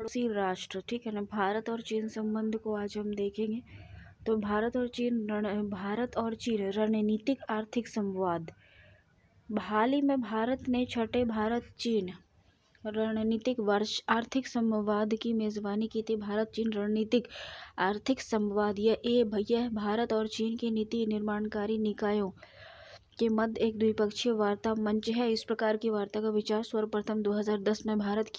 पड़ोसी राष्ट्र, ठीक है ना। भारत और चीन संबंध को आज हम देखेंगे। तो भारत और चीन रणनीतिक आर्थिक संवाद। हाल ही में भारत ने छठे भारत चीन रणनीतिक वर्ष आर्थिक संवाद की मेजबानी की थी। भारत चीन रणनीतिक आर्थिक संवाद यह भारत और चीन के नीति निर्माणकारी निकायों के मध्य एक द्विपक्षीय वार्ता मंच है। इस प्रकार की वार्ता का विचार सर्वप्रथम 2010 में भारत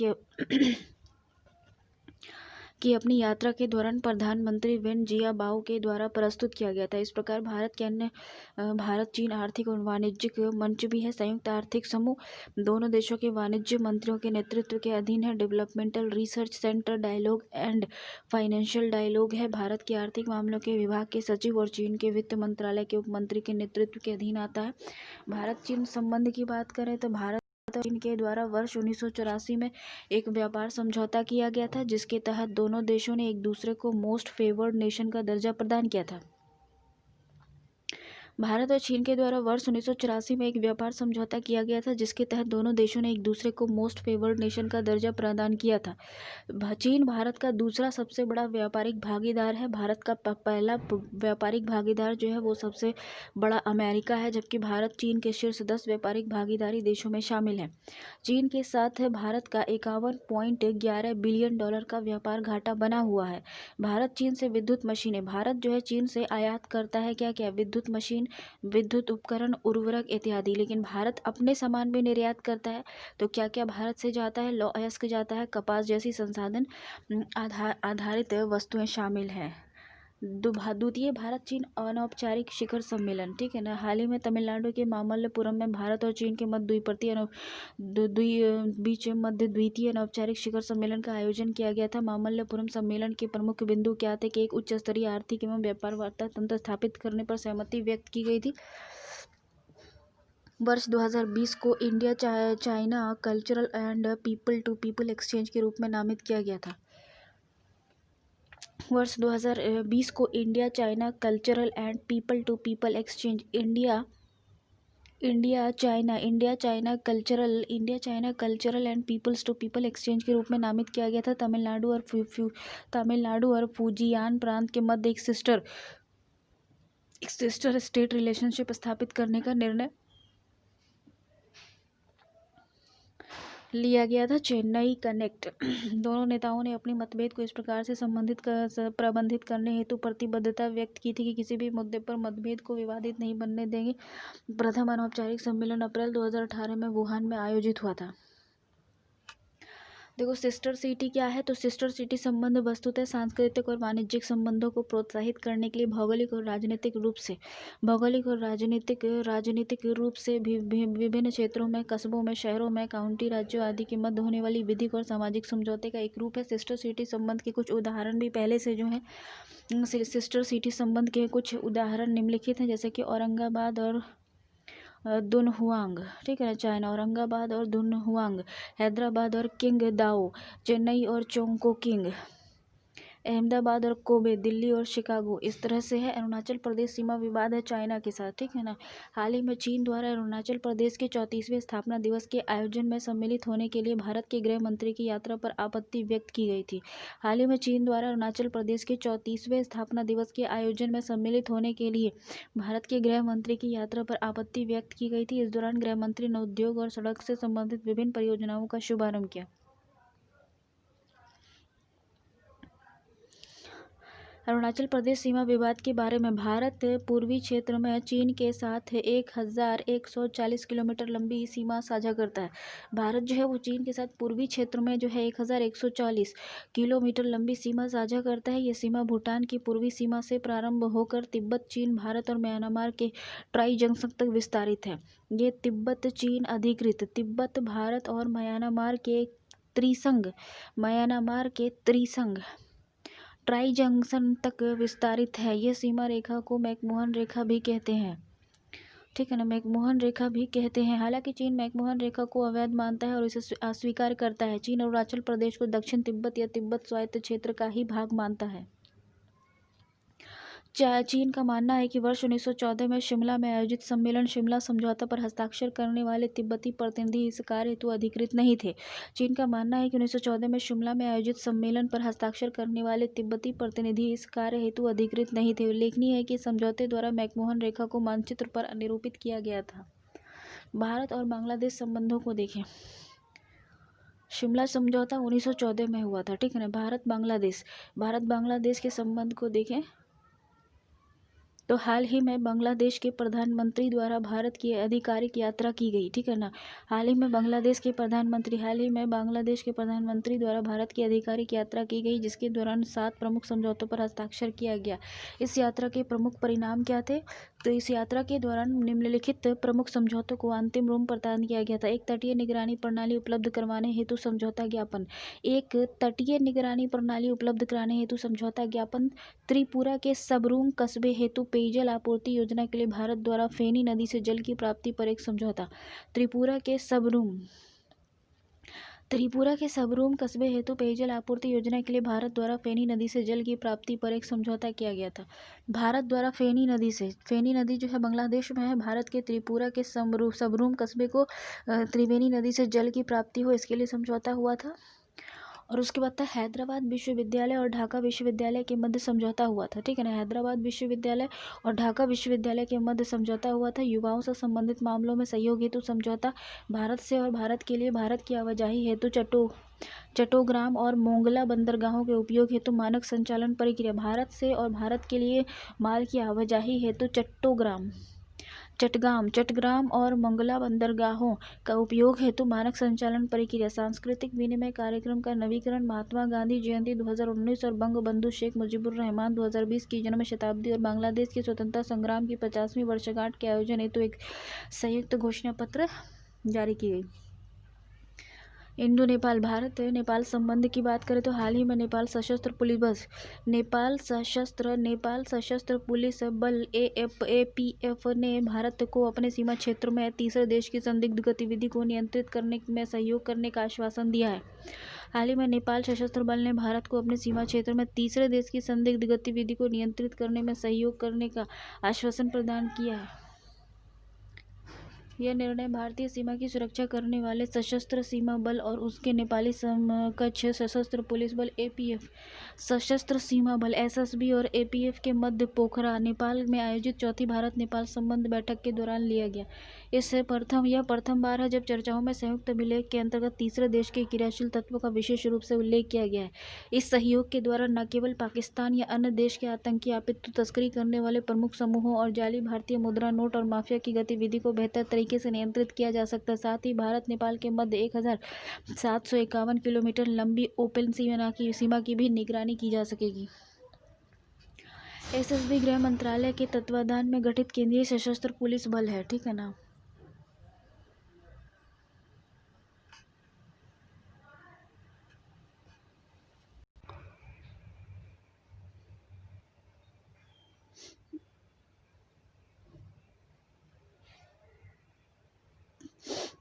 की अपनी यात्रा के दौरान प्रधानमंत्री वेन जियाबाओ के द्वारा प्रस्तुत किया गया था। इस प्रकार भारत चीन आर्थिक और वाणिज्यिक मंच भी है। संयुक्त आर्थिक समूह दोनों देशों के वाणिज्य मंत्रियों के नेतृत्व के अधीन है। Developmental research centre dialogue and financial dialogue है। भारत के आर्थिक मामलों के विभाग के सचिव और चीन के वित्त मंत्रालय के उप मंत्री के नेतृत्व के अधीन आता है। भारत चीन संबंध की बात करें तो भारत और चीन के द्वारा वर्ष 1984 में एक व्यापार समझौता किया गया था, जिसके तहत दोनों देशों ने एक दूसरे को मोस्ट फेवर्ड नेशन का दर्जा प्रदान किया था। भारत और चीन के द्वारा वर्ष 1984 में एक व्यापार समझौता किया गया था, जिसके तहत दोनों देशों ने एक दूसरे को मोस्ट फेवर्ड नेशन का दर्जा प्रदान किया था। चीन भारत का दूसरा सबसे बड़ा व्यापारिक भागीदार है। भारत का पहला व्यापारिक भागीदार जो है वो सबसे बड़ा अमेरिका है, जबकि भारत चीन के शीर्ष 10 व्यापारिक भागीदारी देशों में शामिल है। चीन के साथ भारत का 51.11 बिलियन डॉलर का व्यापार घाटा बना हुआ है। भारत चीन से विद्युत मशीनें। भारत जो है चीन से आयात करता है क्या विद्युत मशीन, विद्युत उपकरण, उर्वरक इत्यादि। लेकिन भारत अपने सामान भी निर्यात करता है। तो क्या क्या भारत से जाता है? लौह अयस्क जाता है, कपास जैसी संसाधन आधारित वस्तुएं शामिल हैं। द्वितीय भारत चीन अनौपचारिक शिखर सम्मेलन, ठीक है ना। हाल ही में तमिलनाडु के मामल्लपुरम में भारत और चीन के बीच मध्य द्वितीय अनौपचारिक शिखर सम्मेलन का आयोजन किया गया था। मामल्लपुरम सम्मेलन के प्रमुख बिंदु क्या थे कि एक उच्च स्तरीय आर्थिक एवं व्यापार वार्ता तंत्र स्थापित करने पर सहमति व्यक्त की गई थी। वर्ष 2020 को India China cultural and people to people exchange के रूप में नामित किया गया था। वर्ष 2020 को India China cultural and people to people exchange India China cultural and peoples to people exchange के रूप में नामित किया गया था। तमिलनाडु और फुजियान प्रांत के मध्य एक सिस्टर स्टेट रिलेशनशिप स्थापित करने का निर्णय लिया गया था। चेन्नई कनेक्ट। दोनों नेताओं ने अपनी मतभेद को इस प्रकार से प्रबंधित करने हेतु प्रतिबद्धता व्यक्त की थी कि किसी भी मुद्दे पर मतभेद को विवादित नहीं बनने देंगे। प्रथम अनौपचारिक सम्मेलन अप्रैल 2018 में वुहान में आयोजित हुआ था। देखो सिस्टर सिटी क्या है, तो सिस्टर सिटी संबंध वस्तुतः सांस्कृतिक और वाणिज्यिक संबंधों को प्रोत्साहित करने के लिए भौगोलिक और राजनीतिक रूप से विभिन्न क्षेत्रों में, कस्बों में, शहरों में, काउंटी, राज्यों आदि के मध्य होने वाली विधिक और सामाजिक समझौते का एक रूप है। सिस्टर सिटी संबंध के कुछ उदाहरण भी पहले से जो है सिस्टर सिटी संबंध के कुछ उदाहरण निम्नलिखित हैं, जैसे कि औरंगाबाद और दुनहुआंग, ठीक है ना, चाइना। औरंगाबाद और दुनहुआंग, हैदराबाद और किंगदाओ, चेन्नई और चोंगकोकिंग, अहमदाबाद और कोबे, दिल्ली और शिकागो। इस तरह से है। अरुणाचल प्रदेश सीमा विवाद है चाइना के साथ, ठीक है ना। हाल ही में चीन द्वारा अरुणाचल प्रदेश के 34वें स्थापना दिवस के आयोजन में सम्मिलित होने के लिए भारत के गृह मंत्री की यात्रा पर आपत्ति व्यक्त की गई थी। हाल ही में चीन द्वारा अरुणाचल प्रदेश के 34वें स्थापना दिवस के आयोजन में सम्मिलित होने के लिए भारत के गृह मंत्री की यात्रा पर आपत्ति व्यक्त की गई थी। इस दौरान गृह मंत्री ने उद्योग और सड़क से संबंधित विभिन्न परियोजनाओं का शुभारंभ किया। अरुणाचल प्रदेश सीमा विवाद के बारे में। भारत पूर्वी क्षेत्र में चीन के साथ 1140 किलोमीटर लंबी सीमा साझा करता है। भारत जो है वो चीन के साथ पूर्वी क्षेत्र में जो है 1140 किलोमीटर लंबी सीमा साझा करता है। ये सीमा भूटान की पूर्वी सीमा से प्रारंभ होकर तिब्बत, चीन, भारत और म्यांमार के ट्राई जंक्शन तक विस्तारित है। ये तिब्बत चीन अधिकृत तिब्बत, भारत और म्यांमार के त्रिसंघ ट्राई जंक्शन तक विस्तारित है। यह सीमा रेखा को मैकमोहन रेखा भी कहते हैं, ठीक है ना, मैकमोहन रेखा भी कहते हैं। हालांकि चीन मैकमोहन रेखा को अवैध मानता है और इसे अस्वीकार करता है। चीन अरुणाचल प्रदेश को दक्षिण तिब्बत या तिब्बत स्वायत्त क्षेत्र का ही भाग मानता है। चीन का मानना है कि वर्ष 1914 में शिमला में आयोजित सम्मेलन शिमला समझौता पर हस्ताक्षर करने वाले तिब्बती प्रतिनिधि इस कार्य हेतु अधिकृत नहीं थे। चीन का मानना है कि 1914 में शिमला में आयोजित सम्मेलन पर हस्ताक्षर करने वाले तिब्बती प्रतिनिधि इस कार्य हेतु अधिकृत नहीं थे। उल्लेखनीय है कि समझौते द्वारा मैकमोहन रेखा को मानचित्र पर निरूपित किया गया था। भारत और बांग्लादेश संबंधों को देखें। शिमला समझौता 1914 में हुआ था, ठीक है ना। भारत बांग्लादेश के संबंध को देखें तो हाल ही में बांग्लादेश के प्रधानमंत्री द्वारा भारत की आधिकारिक यात्रा की गई, ठीक है ना। हाल ही में बांग्लादेश के प्रधानमंत्री द्वारा भारत की आधिकारिक यात्रा की गई, जिसके दौरान 7 प्रमुख समझौतों पर हस्ताक्षर किया गया। इस यात्रा के प्रमुख परिणाम क्या थे? तो इस यात्रा के दौरान निम्नलिखित प्रमुख समझौतों को अंतिम रूप प्रदान किया गया था। एक तटीय निगरानी प्रणाली उपलब्ध करवाने हेतु समझौता ज्ञापन। त्रिपुरा के सबरूम कस्बे हेतु पेयजल आपूर्ति योजना के लिए भारत द्वारा फेनी नदी से जल की प्राप्ति पर एक समझौता। त्रिपुरा के सबरूम कस्बे हेतु पेयजल आपूर्ति योजना के लिए भारत द्वारा फेनी नदी से जल की प्राप्ति पर एक समझौता किया गया था। भारत द्वारा फेनी नदी जो है बांग्लादेश में है, भारत के त्रिपुरा के सबरूम कस्बे को त्रिवेणी नदी से जल की प्राप्ति हो, इसके लिए समझौता हुआ था। और उसके बाद था हैदराबाद विश्वविद्यालय और ढाका विश्वविद्यालय के मध्य समझौता हुआ था, ठीक है ना। हैदराबाद विश्वविद्यालय और ढाका विश्वविद्यालय के मध्य समझौता हुआ था। युवाओं से संबंधित मामलों में सहयोग हेतु समझौता। भारत से और भारत के लिए भारत की आवाजाही हेतु चट्टोग्राम और मोंगला बंदरगाहों के उपयोग हेतु मानक संचालन प्रक्रिया। भारत से और भारत के लिए माल की आवाजाही हेतु चट्टग्राम और मंगला बंदरगाहों का उपयोग हेतु मानक संचालन प्रक्रिया। सांस्कृतिक विनिमय कार्यक्रम का नवीकरण। महात्मा गांधी जयंती 2019 और बंगबंधु शेख मुजीबुर रहमान 2020 की जन्म शताब्दी और बांग्लादेश की स्वतंत्रता संग्राम की 50वीं वर्षगांठ के आयोजन हेतु एक संयुक्त घोषणा पत्र जारी की गई। इंडो नेपाल भारत नेपाल संबंध की बात करें तो हाल ही में नेपाल सशस्त्र पुलिस बल APF ने भारत को अपने सीमा क्षेत्र में तीसरे देश की संदिग्ध गतिविधि को नियंत्रित करने में सहयोग करने का आश्वासन दिया है। हाल ही में नेपाल सशस्त्र बल ने भारत को अपने सीमा क्षेत्र में तीसरे देश की संदिग्ध गतिविधि को नियंत्रित करने में सहयोग करने का आश्वासन प्रदान किया है। यह निर्णय भारतीय सीमा की सुरक्षा करने वाले सशस्त्र सीमा बल और उसके नेपाली समकक्ष सशस्त्र पुलिस बल APF, सशस्त्र सीमा बल SSB और APF के मध्य पोखरा, नेपाल में आयोजित चौथी भारत नेपाल संबंध बैठक के दौरान लिया गया। यह प्रथम बार है जब चर्चाओं में संयुक्त अभिलेख के अंतर्गत तीसरे देश के क्रियाशील तत्वों का विशेष रूप से उल्लेख किया गया है। इस सहयोग के द्वारा न केवल पाकिस्तान या अन्य देश के आतंकी आपितु तस्करी करने वाले प्रमुख समूहों और जाली भारतीय मुद्रा नोट और माफिया की गतिविधि को बेहतर तरीके से नियंत्रित किया जा सकता है, साथ ही भारत नेपाल के मध्य 1751 किलोमीटर लंबी ओपन सीमा की भी निगरानी की जा सकेगी। SSB गृह मंत्रालय के तत्वाधान में गठित केंद्रीय सशस्त्र पुलिस बल है, ठीक है ना।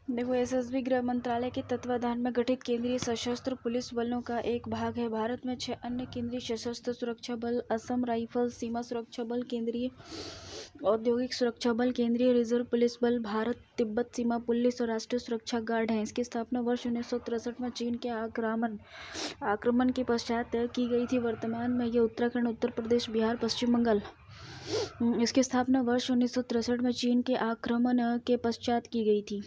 देखो, SSB गृह मंत्रालय के तत्वाधान में गठित केंद्रीय सशस्त्र पुलिस बलों का एक भाग है। भारत में 6 अन्य केंद्रीय सशस्त्र सुरक्षा बल, असम राइफल्स, सीमा सुरक्षा बल, केंद्रीय औद्योगिक सुरक्षा बल, केंद्रीय रिजर्व पुलिस बल, भारत तिब्बत सीमा पुलिस और राष्ट्रीय सुरक्षा गार्ड हैं। इसकी स्थापना वर्ष 1963 में चीन के आक्रमण के पश्चात की गई थी। वर्तमान में ये उत्तराखंड, उत्तर प्रदेश, बिहार, पश्चिम बंगाल। इसकी स्थापना वर्ष 1963 में चीन के आक्रमण के पश्चात की गई थी।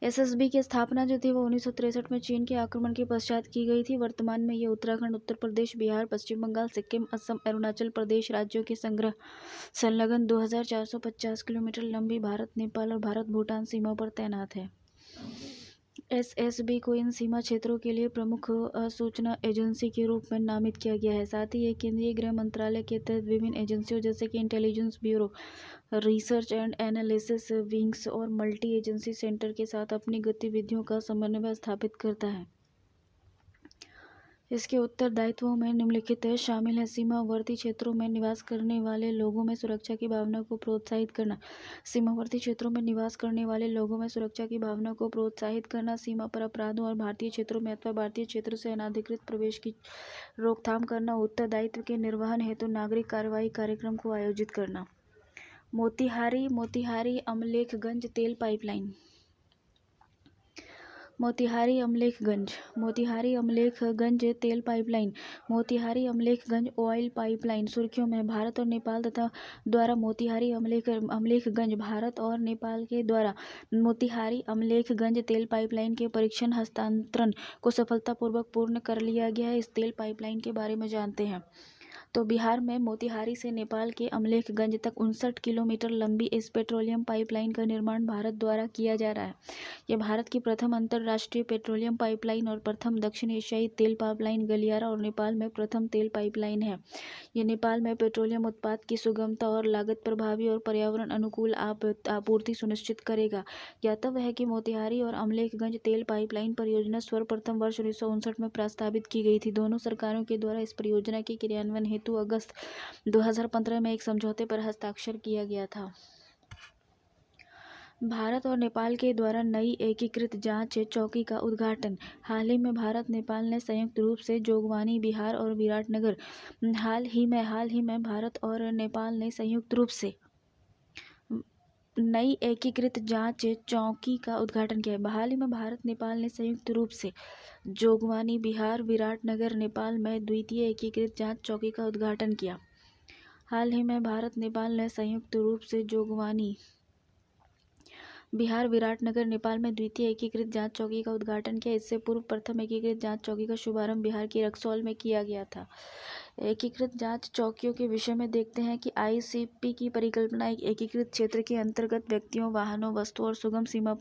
SSB की स्थापना जो थी वो 1963 में चीन के आक्रमण के पश्चात की गई थी। वर्तमान में ये उत्तराखंड, उत्तर प्रदेश, बिहार, पश्चिम बंगाल, सिक्किम, असम, अरुणाचल प्रदेश राज्यों के संलग्न 2450 किलोमीटर लंबी भारत नेपाल और भारत भूटान सीमा पर तैनात है। SSB को इन सीमा क्षेत्रों के लिए प्रमुख सूचना एजेंसी के रूप में नामित किया गया है। साथ ही ये केंद्रीय गृह मंत्रालय के तहत विभिन्न एजेंसियों जैसे कि intelligence bureau, research and analysis wings और मल्टी एजेंसी सेंटर के साथ अपनी गतिविधियों का समन्वय स्थापित करता है। इसके उत्तरदायित्वों में निम्नलिखित शामिल हैं: सीमावर्ती क्षेत्रों में निवास करने वाले लोगों में सुरक्षा की भावना को प्रोत्साहित करना। सीमावर्ती क्षेत्रों में निवास करने वाले लोगों में सुरक्षा की भावना को प्रोत्साहित करना। सीमा पर अपराधों और भारतीय क्षेत्रों में अथवा भारतीय क्षेत्र से अनाधिकृत प्रवेश की रोकथाम करना। उत्तरदायित्व के निर्वहन हेतु नागरिक कार्रवाई कार्यक्रम को आयोजित करना। मोतिहारी अमलेखगंज तेल पाइपलाइन। मोतिहारी अमलेखगंज तेल pipeline. Motihari Amlekhganj oil pipeline सुर्खियों में। भारत और नेपाल तथा द्वारा मोतिहारी अमलेखगंज भारत और नेपाल के द्वारा मोतिहारी अमलेखगंज तेल पाइपलाइन के परीक्षण हस्तांतरण को सफलतापूर्वक पूर्ण कर लिया गया है। इस तेल पाइपलाइन के बारे में जानते हैं तो बिहार में मोतिहारी से नेपाल के अमलेखगंज तक 59 किलोमीटर लंबी इस पेट्रोलियम पाइपलाइन का निर्माण भारत द्वारा किया जा रहा है। यह भारत की प्रथम अंतर्राष्ट्रीय पेट्रोलियम पाइपलाइन और प्रथम दक्षिण एशियाई तेल पाइपलाइन गलियारा और नेपाल में प्रथम तेल पाइपलाइन है। यह नेपाल में पेट्रोलियम उत्पाद की सुगमता और लागत प्रभावी और पर्यावरण अनुकूल आपूर्ति सुनिश्चित करेगा। ज्ञातव्य है कि मोतिहारी और अमलेखगंज तेल पाइपलाइन परियोजना सर्वप्रथम वर्ष 1959 में प्रस्तावित की गई थी। दोनों सरकारों के द्वारा इस परियोजना के क्रियान्वयन हेतु अगस्त 2015 में एक समझौते पर हस्ताक्षर किया गया था। भारत और नेपाल के द्वारा नई एकीकृत जांच चौकी का उद्घाटन। हाल ही में भारत नेपाल ने संयुक्त रूप से जोगवानी बिहार और विराटनगर हाल ही में भारत और नेपाल ने संयुक्त रूप से नई एकीकृत जांच चौकी का उद्घाटन किया है। हाल ही में भारत नेपाल ने संयुक्त रूप से जोगवानी बिहार विराटनगर नेपाल में द्वितीय एकीकृत जांच चौकी का उद्घाटन किया। हाल ही में भारत नेपाल ने संयुक्त रूप से जोगवानी बिहार विराटनगर नेपाल में द्वितीय एकीकृत जांच चौकी का उद्घाटन किया। इससे पूर्व प्रथम एकीकृत जांच चौकी का शुभारंभ बिहार के रक्सौल में किया गया था। एकीकृत जांच चौकियों के विषय में देखते हैं कि आईसीपी की परिकल्पना एक एकीकृत क्षेत्र के अंतर्गत व्यक्तियों, वाहनों, वस्तुओं और सुगम सीमा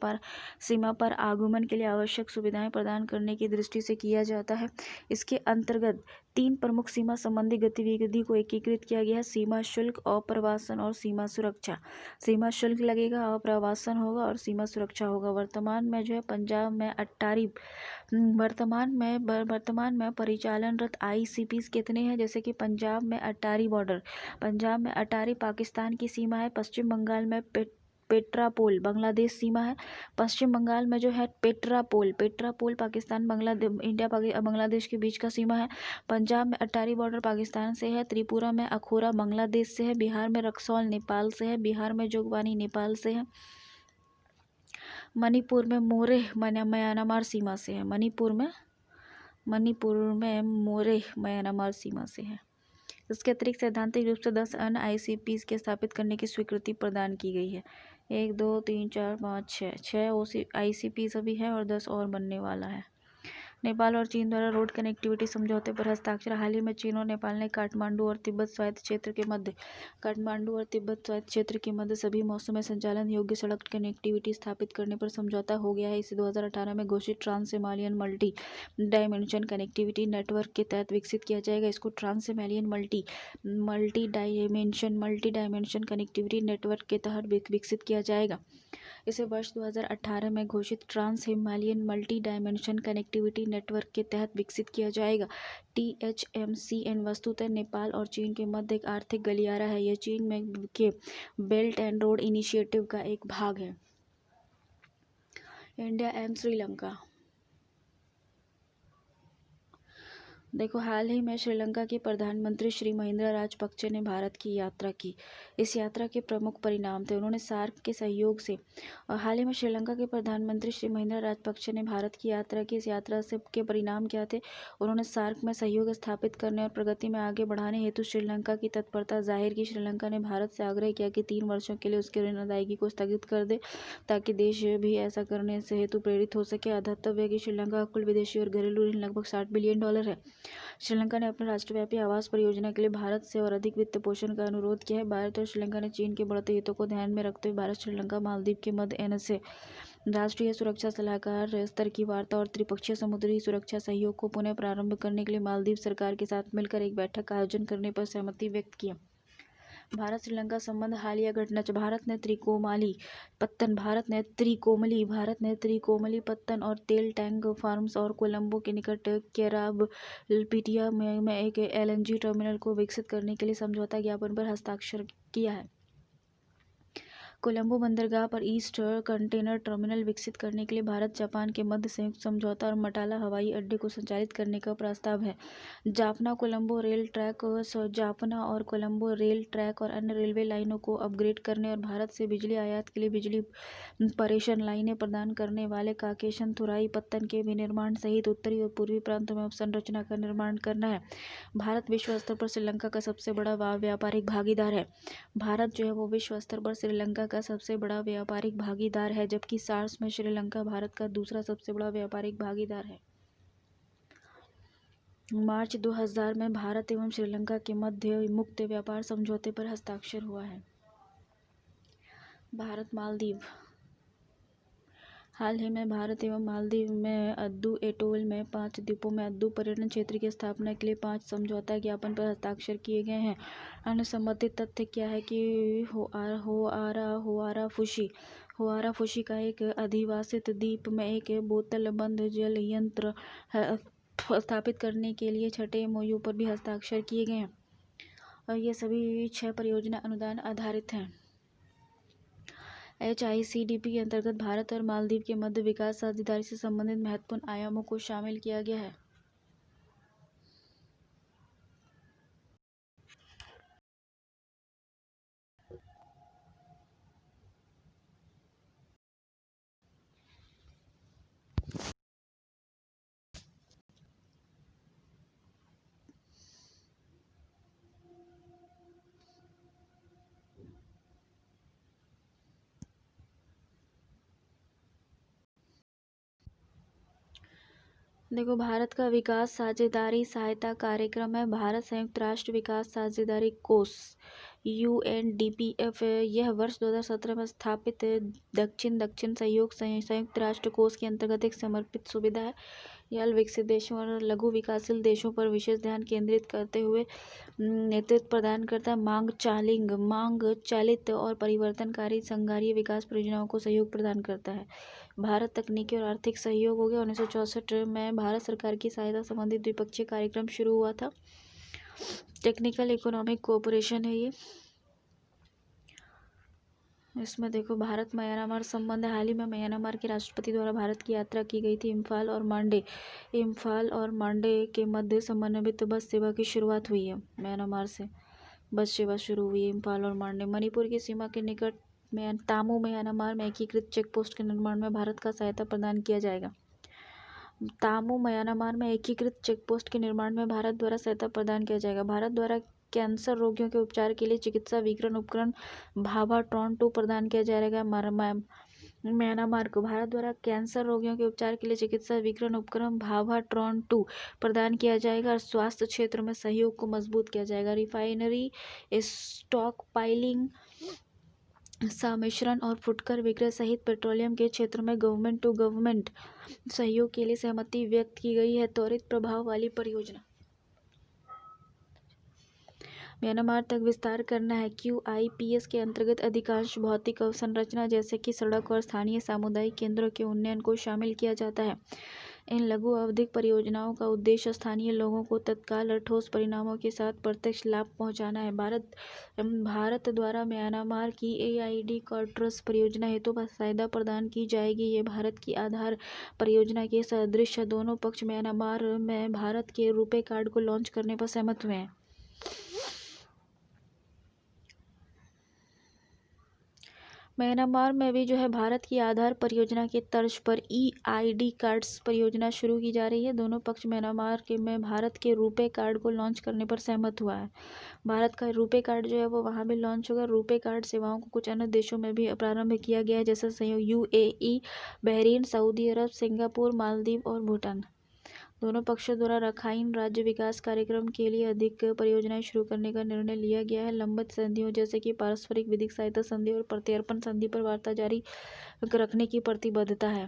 पर आगमन के लिए आवश्यक सुविधाएं प्रदान करने की दृष्टि से किया जाता है। इसके अंतर्गत 3 प्रमुख सीमा संबंधी गतिविधि को एकीकृत किया गया है: सीमा शुल्क, अप्रवासन और सीमा सुरक्षा। सीमा शुल्क लगेगा, अप्रवासन होगा और सीमा सुरक्षा होगा। वर्तमान में जो है पंजाब में वर्तमान में परिचालनरत आईसीपीस कितने हैं? जैसे कि पंजाब में अटारी बॉर्डर, पंजाब में अटारी पाकिस्तान की सीमा है। पश्चिम बंगाल में पेट्रापोल बांग्लादेश सीमा है। पश्चिम बंगाल में जो है पेट्रापोल पाकिस्तान बांग्लादेश के बीच का सीमा है। पंजाब में अटारी बॉर्डर पाकिस्तान से है। त्रिपुरा में अखोरा बांग्लादेश से है। बिहार में रक्सौल नेपाल से है। बिहार में जोगवानी नेपाल से है। मणिपुर में मोरेह म्यांमार सीमा से है। मणिपुर में मोरेह म्यांमार सीमा से है। इसके अतिरिक्त सैद्धांतिक रूप से 10 अन्य आईसीपीस के स्थापित करने की स्वीकृति प्रदान की गई है। 1 2 3 4 5 6 आईसीपीस अभी है और 10 और बनने वाला है। नेपाल और चीन द्वारा रोड कनेक्टिविटी समझौते पर हस्ताक्षर। हाल ही में चीन और नेपाल ने काठमांडू और तिब्बत स्वायत्त क्षेत्र के मध्य सभी मौसम में संचालन योग्य सड़क कनेक्टिविटी स्थापित करने पर समझौता हो गया है। इसे 2018 में घोषित trans Himalayan multi dimension connectivity network के तहत विकसित किया जाएगा। इसको trans Himalayan multi dimension connectivity network के तहत विकसित किया जाएगा। इसे वर्ष 2018 में घोषित trans Himalayan multi dimension connectivity network के तहत विकसित किया जाएगा। THMCN वस्तुतः नेपाल और चीन के मध्य एक आर्थिक गलियारा है। यह चीन में के बेल्ट एंड रोड इनिशिएटिव का एक भाग है। India and Sri Lanka. देखो, हाल ही में श्रीलंका के प्रधानमंत्री श्री महिंद्रा राजपक्षे ने भारत की यात्रा की। इस यात्रा के प्रमुख परिणाम थे, उन्होंने सार्क के सहयोग से हाल ही में श्रीलंका के प्रधानमंत्री श्री महिंद्रा राजपक्षे ने भारत की यात्रा की। इस यात्रा से के परिणाम क्या थे? उन्होंने सार्क में सहयोग स्थापित करने और प्रगति में आगे बढ़ाने हेतु श्रीलंका की तत्परता जाहिर की। श्रीलंका ने भारत से आग्रह किया कि 3 वर्षों के लिए उसके ऋण अदायगी को स्थगित कर दे ताकि देश भी ऐसा करने से हेतु प्रेरित हो सके। ध्यातव्य है कि श्रीलंका का कुल विदेशी और घरेलू ऋण लगभग $60 बिलियन है। श्रीलंका ने अपने राष्ट्रव्यापी आवास परियोजना के लिए भारत से और अधिक वित्त पोषण का अनुरोध किया है। भारत और श्रीलंका ने चीन के बढ़ते हितों को ध्यान में रखते हुए भारत श्रीलंका मालदीव के मध्य NSA राष्ट्रीय सुरक्षा सलाहकार स्तर की वार्ता और त्रिपक्षीय समुद्री सुरक्षा सहयोग को पुनः प्रारंभ करने के लिए मालदीव सरकार के साथ मिलकर एक बैठक का आयोजन करने पर सहमति व्यक्त किया। भारत श्रीलंका संबंध हालिया घटना। भारत ने त्रिकोमली पत्तन और तेल टैंक फार्म्स और कोलंबो के निकट केराबलपीटिया में एक एलएनजी टर्मिनल को विकसित करने के लिए समझौता ज्ञापन पर हस्ताक्षर किया है। कोलंबो बंदरगाह पर ईस्ट कंटेनर टर्मिनल विकसित करने के लिए भारत जापान के मध्य संयुक्त समझौता और मटाला हवाई अड्डे को संचालित करने का प्रस्ताव है। जाफना और कोलंबो रेल ट्रैक और अन्य रेलवे लाइनों को अपग्रेड करने और भारत से बिजली आयात के लिए बिजली परेषण लाइनें प्रदान करने वाले काकेशनथुराई पत्तन के विनिर्माण सहित उत्तरी और पूर्वी प्रांतों में अवसंरचना का निर्माण करना है। भारत विश्व स्तर पर श्रीलंका का सबसे बड़ा व्यापारिक भागीदार है। भारत जो है वो विश्व स्तर पर श्रीलंका का सबसे बड़ा व्यापारिक भागीदार है, जबकि सार्स में श्रीलंका भारत का दूसरा सबसे बड़ा व्यापारिक भागीदार है। मार्च 2000 में भारत एवं श्रीलंका के मध्य मुक्त व्यापार समझौते पर हस्ताक्षर हुआ है। भारत मालदीव। हाल ही में भारत एवं मालदीव में अद्दू एटोल में 5 द्वीपों में अद्दू पर्यटन क्षेत्र की स्थापना के लिए 5 समझौता ज्ञापन पर हस्ताक्षर किए गए हैं। अन्य संबंधित तथ्य क्या है कि होआरा फुशी का एक अधिवासित द्वीप में एक बोतल बंद जल यंत्र स्थापित करने के लिए 6ठे MOU पर भी हस्ताक्षर किए गए हैं और ये सभी 6 परियोजना अनुदान आधारित हैं। HICDP के अंतर्गत भारत और मालदीव के मध्य विकास साझेदारी से संबंधित महत्वपूर्ण आयामों को शामिल किया गया है। देखो, भारत का विकास साझेदारी सहायता कार्यक्रम है भारत संयुक्त राष्ट्र विकास साझेदारी कोष UNDPF। यह वर्ष 2017 में स्थापित दक्षिण सहयोग संयुक्त राष्ट्र कोष के अंतर्गत एक समर्पित सुविधा है। यह विकसित देशों और लघु विकासशील देशों पर विशेष ध्यान केंद्रित करते हुए नेतृत्व प्रदान करता है। मांग चालित और परिवर्तनकारी संघीय विकास परियोजनाओं को सहयोग प्रदान करता है। भारत तकनीकी और आर्थिक सहयोग हो गया। 1964 में भारत सरकार की सहायता संबंधी द्विपक्षीय कार्यक्रम शुरू हुआ था। टेक्निकल इकोनॉमिक कोऑपरेशन है ये। इसमें देखो, भारत म्यांमार संबंध। हाल ही में म्यांमार के राष्ट्रपति द्वारा भारत की यात्रा की गई थी। इम्फाल और मांडे के मध्य समन्वित बस सेवा की शुरुआत हुई है। म्यांमार से बस सेवा शुरू हुई है इम्फाल और मांडे। मणिपुर की सीमा के निकट में तामू म्यांमार में एकीकृत चेक पोस्ट के निर्माण में भारत का सहायता प्रदान किया जाएगा। तामू म्यांमार में एकीकृत चेक पोस्ट के निर्माण में भारत द्वारा सहायता प्रदान किया जाएगा। भारत द्वारा कैंसर रोगियों के उपचार के लिए चिकित्सा विकिरण उपकरण भाभाट्रॉन 2 प्रदान किया जाएगा। म्यांमार को भारत द्वारा कैंसर रोगियों के उपचार के लिए चिकित्सा विकिरण उपकरण भाभाट्रॉन 2 प्रदान किया जाएगा और स्वास्थ्य क्षेत्र में सहयोग को मजबूत किया जाएगा। रिफाइनरी स्टॉक पाइलिंग सम्मिश्रण और फुटकर विक्रय सहित पेट्रोलियम के क्षेत्र में गवर्नमेंट टू गवर्नमेंट सहयोग के लिए सहमति व्यक्त की गई है। त्वरित प्रभाव वाली परियोजना म्यांमार तक विस्तार करना है। QIPS के अंतर्गत अधिकांश भौतिक अवसंरचना जैसे कि सड़क और स्थानीय सामुदायिक केंद्रों के उन्नयन को शामिल किया जाता है। इन लघु अवधिक परियोजनाओं का उद्देश्य स्थानीय लोगों को तत्काल और ठोस परिणामों के साथ प्रत्यक्ष लाभ पहुंचाना है। भारत द्वारा म्यांमार की AID क्वार्टर्स परियोजना हेतु सहायता प्रदान की जाएगी। ये भारत की आधार परियोजना के सदृश है। दोनों पक्ष म्यांमार में भारत के रुपे कार्ड को लॉन्च करने पर सहमत हुए हैं। म्यांमार में भी जो है भारत की आधार परियोजना के तर्ज पर EID कार्ड्स परियोजना शुरू की जा रही है। दोनों पक्ष म्यांमार में भारत के रुपे कार्ड को लॉन्च करने पर सहमत हुआ है। भारत का रुपे कार्ड जो है वो वहाँ भी लॉन्च होगा। रुपे कार्ड सेवाओं को कुछ अन्य देशों में भी प्रारंभ किया गया है, जैसे UAE, बहरीन, सऊदी अरब, सिंगापुर, मालदीव और भूटान। दोनों पक्षों द्वारा रखाइन राज्य विकास कार्यक्रम के लिए अधिक परियोजनाएं शुरू करने का निर्णय लिया गया है। लंबित संधियों जैसे कि पारस्परिक विधिक सहायता संधि और प्रत्यर्पण संधि पर वार्ता जारी रखने की प्रतिबद्धता है।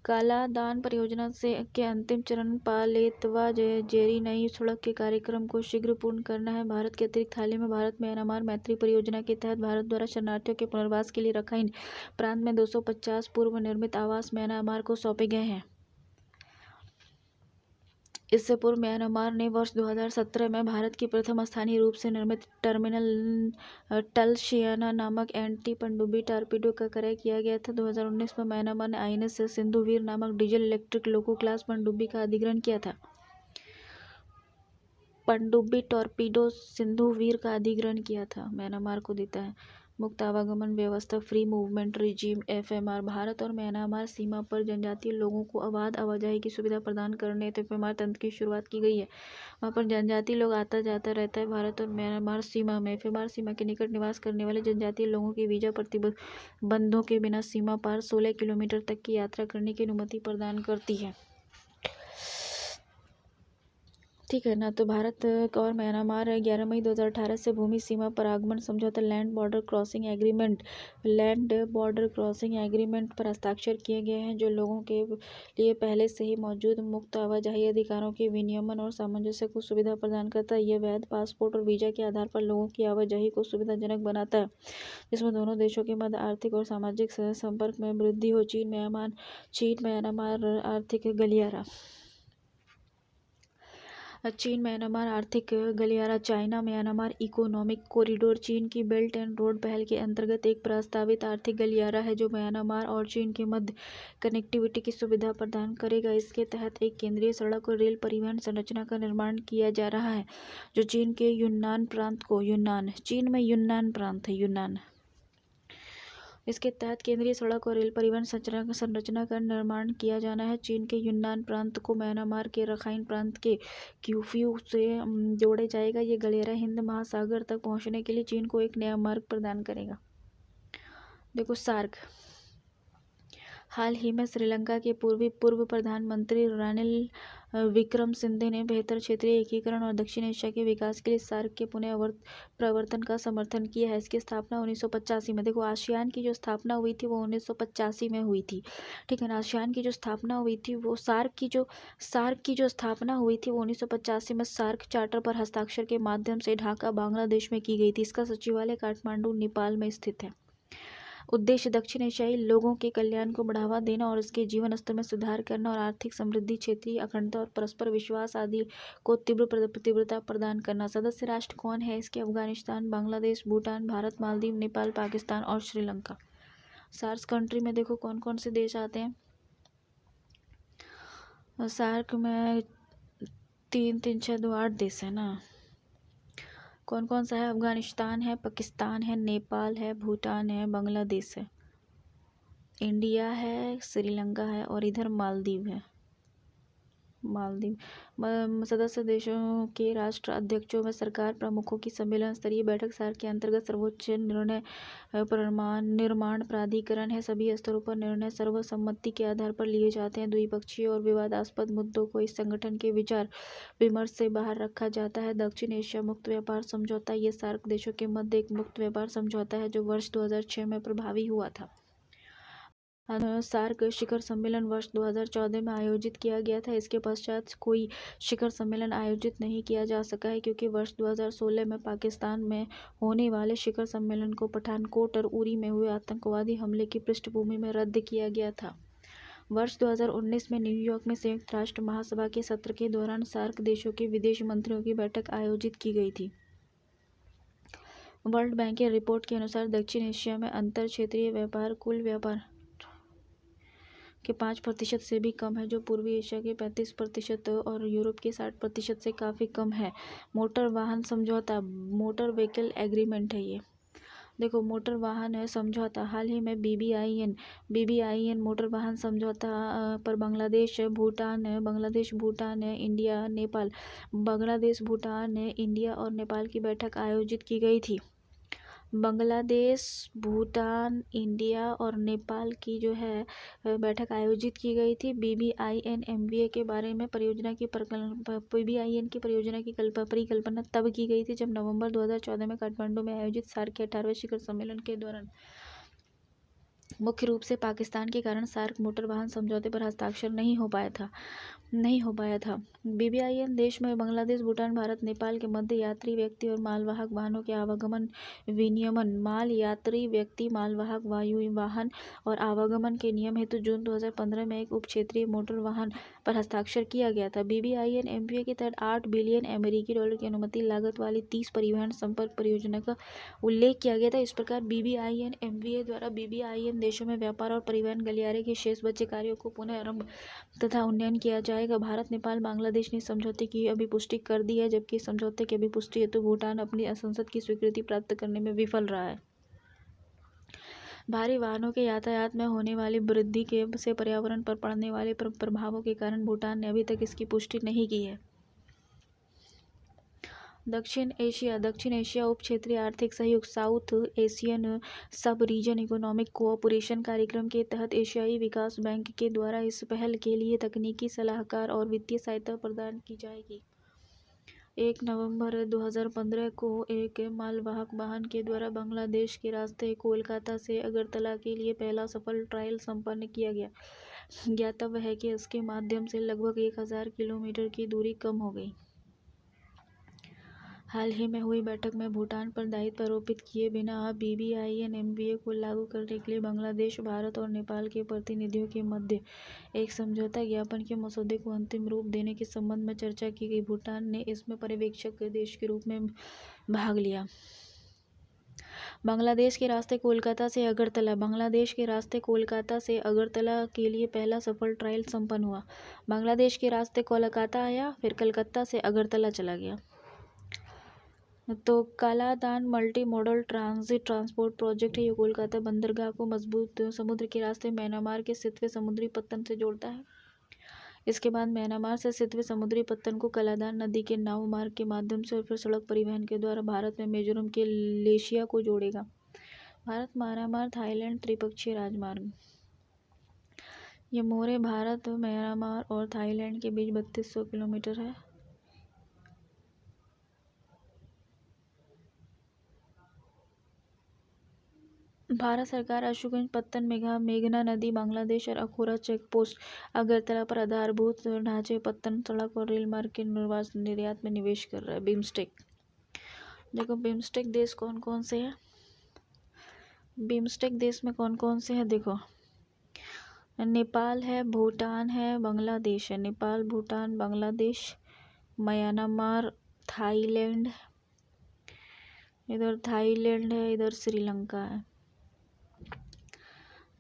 कालादान परियोजना के अंतिम चरण पालेतवा जेरी नई सड़क के कार्यक्रम को शीघ्र पूर्ण करना है। भारत के अतिरिक्त हाल ही में भारत म्यांमार मैत्री परियोजना के तहत भारत द्वारा शरणार्थियों के पुनर्वास के लिए रखाइन प्रांत में 250 पूर्व निर्मित आवास म्यांमार को सौंपे गए हैं। इससे पूर्व म्यांमार ने वर्ष 2017 में भारत की प्रथम स्थानीय रूप से निर्मित टर्मिनल टलशियाना नामक एंटी पनडुब्बी टॉर्पीडो का क्रय किया गया था। 2019 में म्यांमार ने आईएनएस सिंधुवीर नामक डीजल इलेक्ट्रिक लोको क्लास पनडुब्बी का अधिग्रहण किया था। पनडुब्बी टॉर्पीडो सिंधुवीर का अधिग्रहण किया था। म्यांमार को देता है मुक्त आवागमन व्यवस्था free movement regime FMR. Bharat और म्यांमार सीमा पर जनजातीय लोगों को अबाध आवाजाही की सुविधा प्रदान करने हेतु एफएमआर तंत्र की शुरुआत की गई है। वहाँ पर जनजातीय लोग आता जाता रहता है। भारत और म्यांमार सीमा में एफएमआर सीमा के निकट निवास करने वाले जनजातीय लोगों की वीजा प्रतिबंधों के बिना सीमा पार 16 किलोमीटर तक की यात्रा करने की अनुमति प्रदान करती है। ठीक है ना। तो भारत और म्यांमार 11 मई 2018 से भूमि सीमा पर आगमन समझौता लैंड बॉर्डर क्रॉसिंग एग्रीमेंट पर हस्ताक्षर किए गए हैं, जो लोगों के लिए पहले से ही मौजूद मुक्त आवाजाही अधिकारों के विनियमन और सामंजस्य को सुविधा प्रदान करता है। यह वैध पासपोर्ट और वीजा के आधार पर लोगों की आवाजाही को सुविधाजनक बनाता है, जिसमें दोनों देशों के मध्य आर्थिक और सामाजिक संपर्क में वृद्धि हो। चीन म्यांमार आर्थिक गलियारा चाइना म्यांमार इकोनॉमिक कॉरिडोर चीन की बेल्ट एंड रोड पहल के अंतर्गत एक प्रस्तावित आर्थिक गलियारा है, जो म्यांमार और चीन के मध्य कनेक्टिविटी की सुविधा प्रदान करेगा। इसके तहत एक केंद्रीय सड़क और रेल परिवहन संरचना का निर्माण किया जा रहा है, जो चीन के यूनान प्रांत को चीन में यूनान प्रांत है यूनान। इसके तहत केंद्रीय सड़क और रेल परिवहन संरचना का निर्माण किया जाना है। चीन के यूनान प्रांत को म्यांमार के रखाइन प्रांत के क्यूफ्यू से जोड़ा जाएगा। ये गलियारा हिंद महासागर तक पहुंचने के लिए चीन को एक नया मार्ग प्रदान करेगा। देखो सार्क। हाल ही में श्रीलंका के पूर्व प्रधानमंत्री रानिल विक्रमसिंघे ने बेहतर क्षेत्रीय एकीकरण और दक्षिण एशिया के विकास के लिए सार्क के पुनः प्रवर्तन का समर्थन किया है। इसकी स्थापना 1985 में, देखो आसियान की जो स्थापना हुई थी वो 1985 में हुई थी। ठीक है ना। आसियान की जो स्थापना हुई थी वो सार्क की जो स्थापना हुई थी वो 1985 में सार्क चार्टर पर हस्ताक्षर के माध्यम से ढाका बांग्लादेश में की गई थी। इसका सचिवालय काठमांडू नेपाल में स्थित है। उद्देश्य दक्षिण एशियाई लोगों के कल्याण को बढ़ावा देना और उसके जीवन स्तर में सुधार करना और आर्थिक समृद्धि, क्षेत्रीय अखंडता और परस्पर विश्वास आदि को तीव्रता प्रदान करना। सदस्य राष्ट्र कौन है इसके? अफगानिस्तान, बांग्लादेश, भूटान, भारत, मालदीव, नेपाल, पाकिस्तान और श्रीलंका। सार्क कंट्री में देखो कौन कौन से देश आते हैं। सार्क में 3, 3, 6, 2, 8 देश है ना। कौन कौन सा है? अफगानिस्तान है, पाकिस्तान है, नेपाल है, भूटान है, बांग्लादेश है, इंडिया है, श्रीलंका है और इधर मालदीव है। सदस्य देशों के राष्ट्र अध्यक्षों व सरकार प्रमुखों की सम्मेलन स्तरीय बैठक सार्क के अंतर्गत सर्वोच्च निर्माण प्राधिकरण है। सभी स्तरों पर निर्णय सर्वसम्मति के आधार पर लिए जाते हैं। द्विपक्षीय और विवादास्पद मुद्दों को इस संगठन के विचार विमर्श से बाहर रखा जाता है। दक्षिण एशिया मुक्त व्यापार समझौता। ये सार्क देशों के मध्य एक मुक्त व्यापार समझौता है जो वर्ष 2006 में प्रभावी हुआ था। सार्क शिखर सम्मेलन वर्ष 2014 में आयोजित किया गया था। इसके पश्चात कोई शिखर सम्मेलन आयोजित नहीं किया जा सका है, क्योंकि वर्ष 2016 में पाकिस्तान में होने वाले शिखर सम्मेलन को पठानकोट और उरी में हुए आतंकवादी हमले की पृष्ठभूमि में रद्द किया गया था। वर्ष 2019 में न्यूयॉर्क में संयुक्त राष्ट्र महासभा के सत्र के दौरान सार्क देशों के विदेश मंत्रियों की बैठक आयोजित की गई थी। वर्ल्ड बैंक की रिपोर्ट के अनुसार दक्षिण एशिया में अंतर क्षेत्रीय व्यापार कुल व्यापार के 5% से भी कम है, जो पूर्वी एशिया के 35% और यूरोप के 60% से काफ़ी कम है। मोटर वाहन समझौता, मोटर व्हीकल एग्रीमेंट है ये। देखो मोटर वाहन समझौता। हाल ही में BBIN मोटर वाहन समझौता पर बांग्लादेश, भूटान, इंडिया, नेपाल, बांग्लादेश, भूटान, इंडिया और नेपाल की बैठक आयोजित की गई थी। बांग्लादेश, भूटान, इंडिया और नेपाल की जो है बैठक आयोजित की गई थी। BBIN MVA के बारे में परियोजना की परिकल्पना तब की गई थी जब नवंबर 2014 में काठमांडू में आयोजित सार्क के 18वें शिखर सम्मेलन के दौरान मुख्य रूप से पाकिस्तान के कारण सार्क मोटर वाहन समझौते पर हस्ताक्षर नहीं हो पाया था। BBIN देश में बांग्लादेश, भूटान, भारत, नेपाल के मध्य यात्री, व्यक्ति और मालवाहक वाहनों के आवागमन, विनियमन, माल यात्री, व्यक्ति, मालवाहक वायु वाहन और आवागमन के नियम हेतु जून 2015 में एक उप क्षेत्रीय मोटर वाहन पर हस्ताक्षर किया गया था। BBIN MVA के तहत $8 बिलियन अमेरिकी की अनुमानित लागत वाली 30 परिवहन संपर्क परियोजना का उल्लेख किया गया था। इस प्रकार BBIN MVA द्वारा BBIN देशों में व्यापार और परिवहन गलियारे के शेष बचे कार्यों को पुनः आरंभ तथा उन्नयन किया जाएगा। भारत, नेपाल, बांग्लादेश ने समझौते की अभिपुष्टि कर दी है, जबकि समझौते की अभिपुष्टि हेतु भूटान अपनी संसद की स्वीकृति प्राप्त करने में विफल रहा है। भारी वाहनों के यातायात में होने वाली वृद्धि से पर्यावरण पर पड़ने वाले प्रभावों के कारण भूटान ने अभी तक इसकी पुष्टि नहीं की है। दक्षिण एशिया उप क्षेत्रीय आर्थिक सहयोग साउथ एशियन सब रीजन इकोनॉमिक कोऑपरेशन कार्यक्रम के तहत एशियाई विकास बैंक के द्वारा इस पहल के लिए तकनीकी सलाहकार और वित्तीय सहायता प्रदान की जाएगी। 1 नवंबर 2015 को एक मालवाहक वाहन के द्वारा बांग्लादेश के रास्ते कोलकाता से अगरतला के लिए पहला सफल ट्रायल संपन्न किया गया। ज्ञातव्य है कि इसके माध्यम से लगभग 1000 किलोमीटर की दूरी कम हो गई। हाल ही में हुई बैठक में भूटान पर दायित्व आरोपित किए बिना BBIN MVA को लागू करने के लिए बांग्लादेश, भारत और नेपाल के प्रतिनिधियों के मध्य एक समझौता ज्ञापन के मसौदे को अंतिम रूप देने के संबंध में चर्चा की गई। भूटान ने इसमें पर्यवेक्षक देश के रूप में भाग लिया। बांग्लादेश के रास्ते कोलकाता से अगरतला के लिए पहला सफल ट्रायल संपन्न हुआ। बांग्लादेश के रास्ते कोलकाता आया, फिर कलकत्ता से अगरतला चला गया। तो Kaladan multi modal transport project है। ये कोलकाता बंदरगाह को मजबूत समुद्र के रास्ते म्यांमार के सितवे समुद्री पत्तन से जोड़ता है। इसके बाद म्यांमार से सितवे समुद्री पत्तन को कालादान नदी के नाव मार्ग के माध्यम से और फिर सड़क परिवहन के द्वारा भारत में मिजोरम के लेशिया को जोड़ेगा। भारत म्यांमार थाईलैंड त्रिपक्षीय राजमार्ग। ये मोरे भारत, म्यांमार और थाईलैंड के बीच 3200 किलोमीटर है। भारत सरकार अशुगंज पत्तन, मेघना नदी, बांग्लादेश और अखोरा चेक पोस्ट, अगरतला पर आधारभूत ढांचे, पत्तन सड़क और रेल मार्ग के निर्यात में निवेश कर रहा है। बिम्स्टेक। देखो बिम्स्टेक देश कौन कौन से हैं। बिम्स्टेक देश में कौन कौन से हैं देखो, नेपाल है, भूटान है, बांग्लादेश है। नेपाल, भूटान, बांग्लादेश, म्यांमार, थाईलैंड, इधर थाईलैंड है, इधर श्रीलंका है।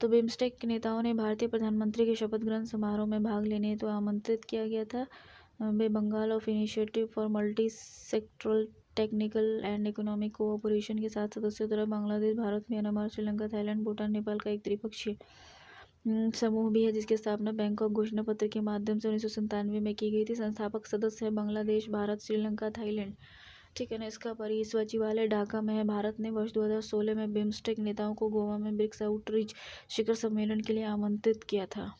तो बिम्स्टेक के नेताओं ने भारतीय प्रधानमंत्री के शपथ ग्रहण समारोह में भाग लेने हेतु आमंत्रित किया गया था। Bay Bengal of initiative for multi sectoral technical and economic cooperation के 7 सदस्यों द्वारा बांग्लादेश, भारत, म्यांमार, श्रीलंका, थाईलैंड, भूटान, नेपाल का एक त्रिपक्षीय समूह भी है, जिसकी स्थापना बैंकॉक घोषणा पत्र के माध्यम से 1997 में की गई थी। संस्थापक सदस्य है बांग्लादेश, भारत, श्रीलंका, थाईलैंड। ठीक है ना। इसका सचिवालय ढाका में है। भारत ने वर्ष 2016 में बिम्स्टेक नेताओं को गोवा में ब्रिक्स आउटरीच शिखर सम्मेलन के लिए आमंत्रित किया था।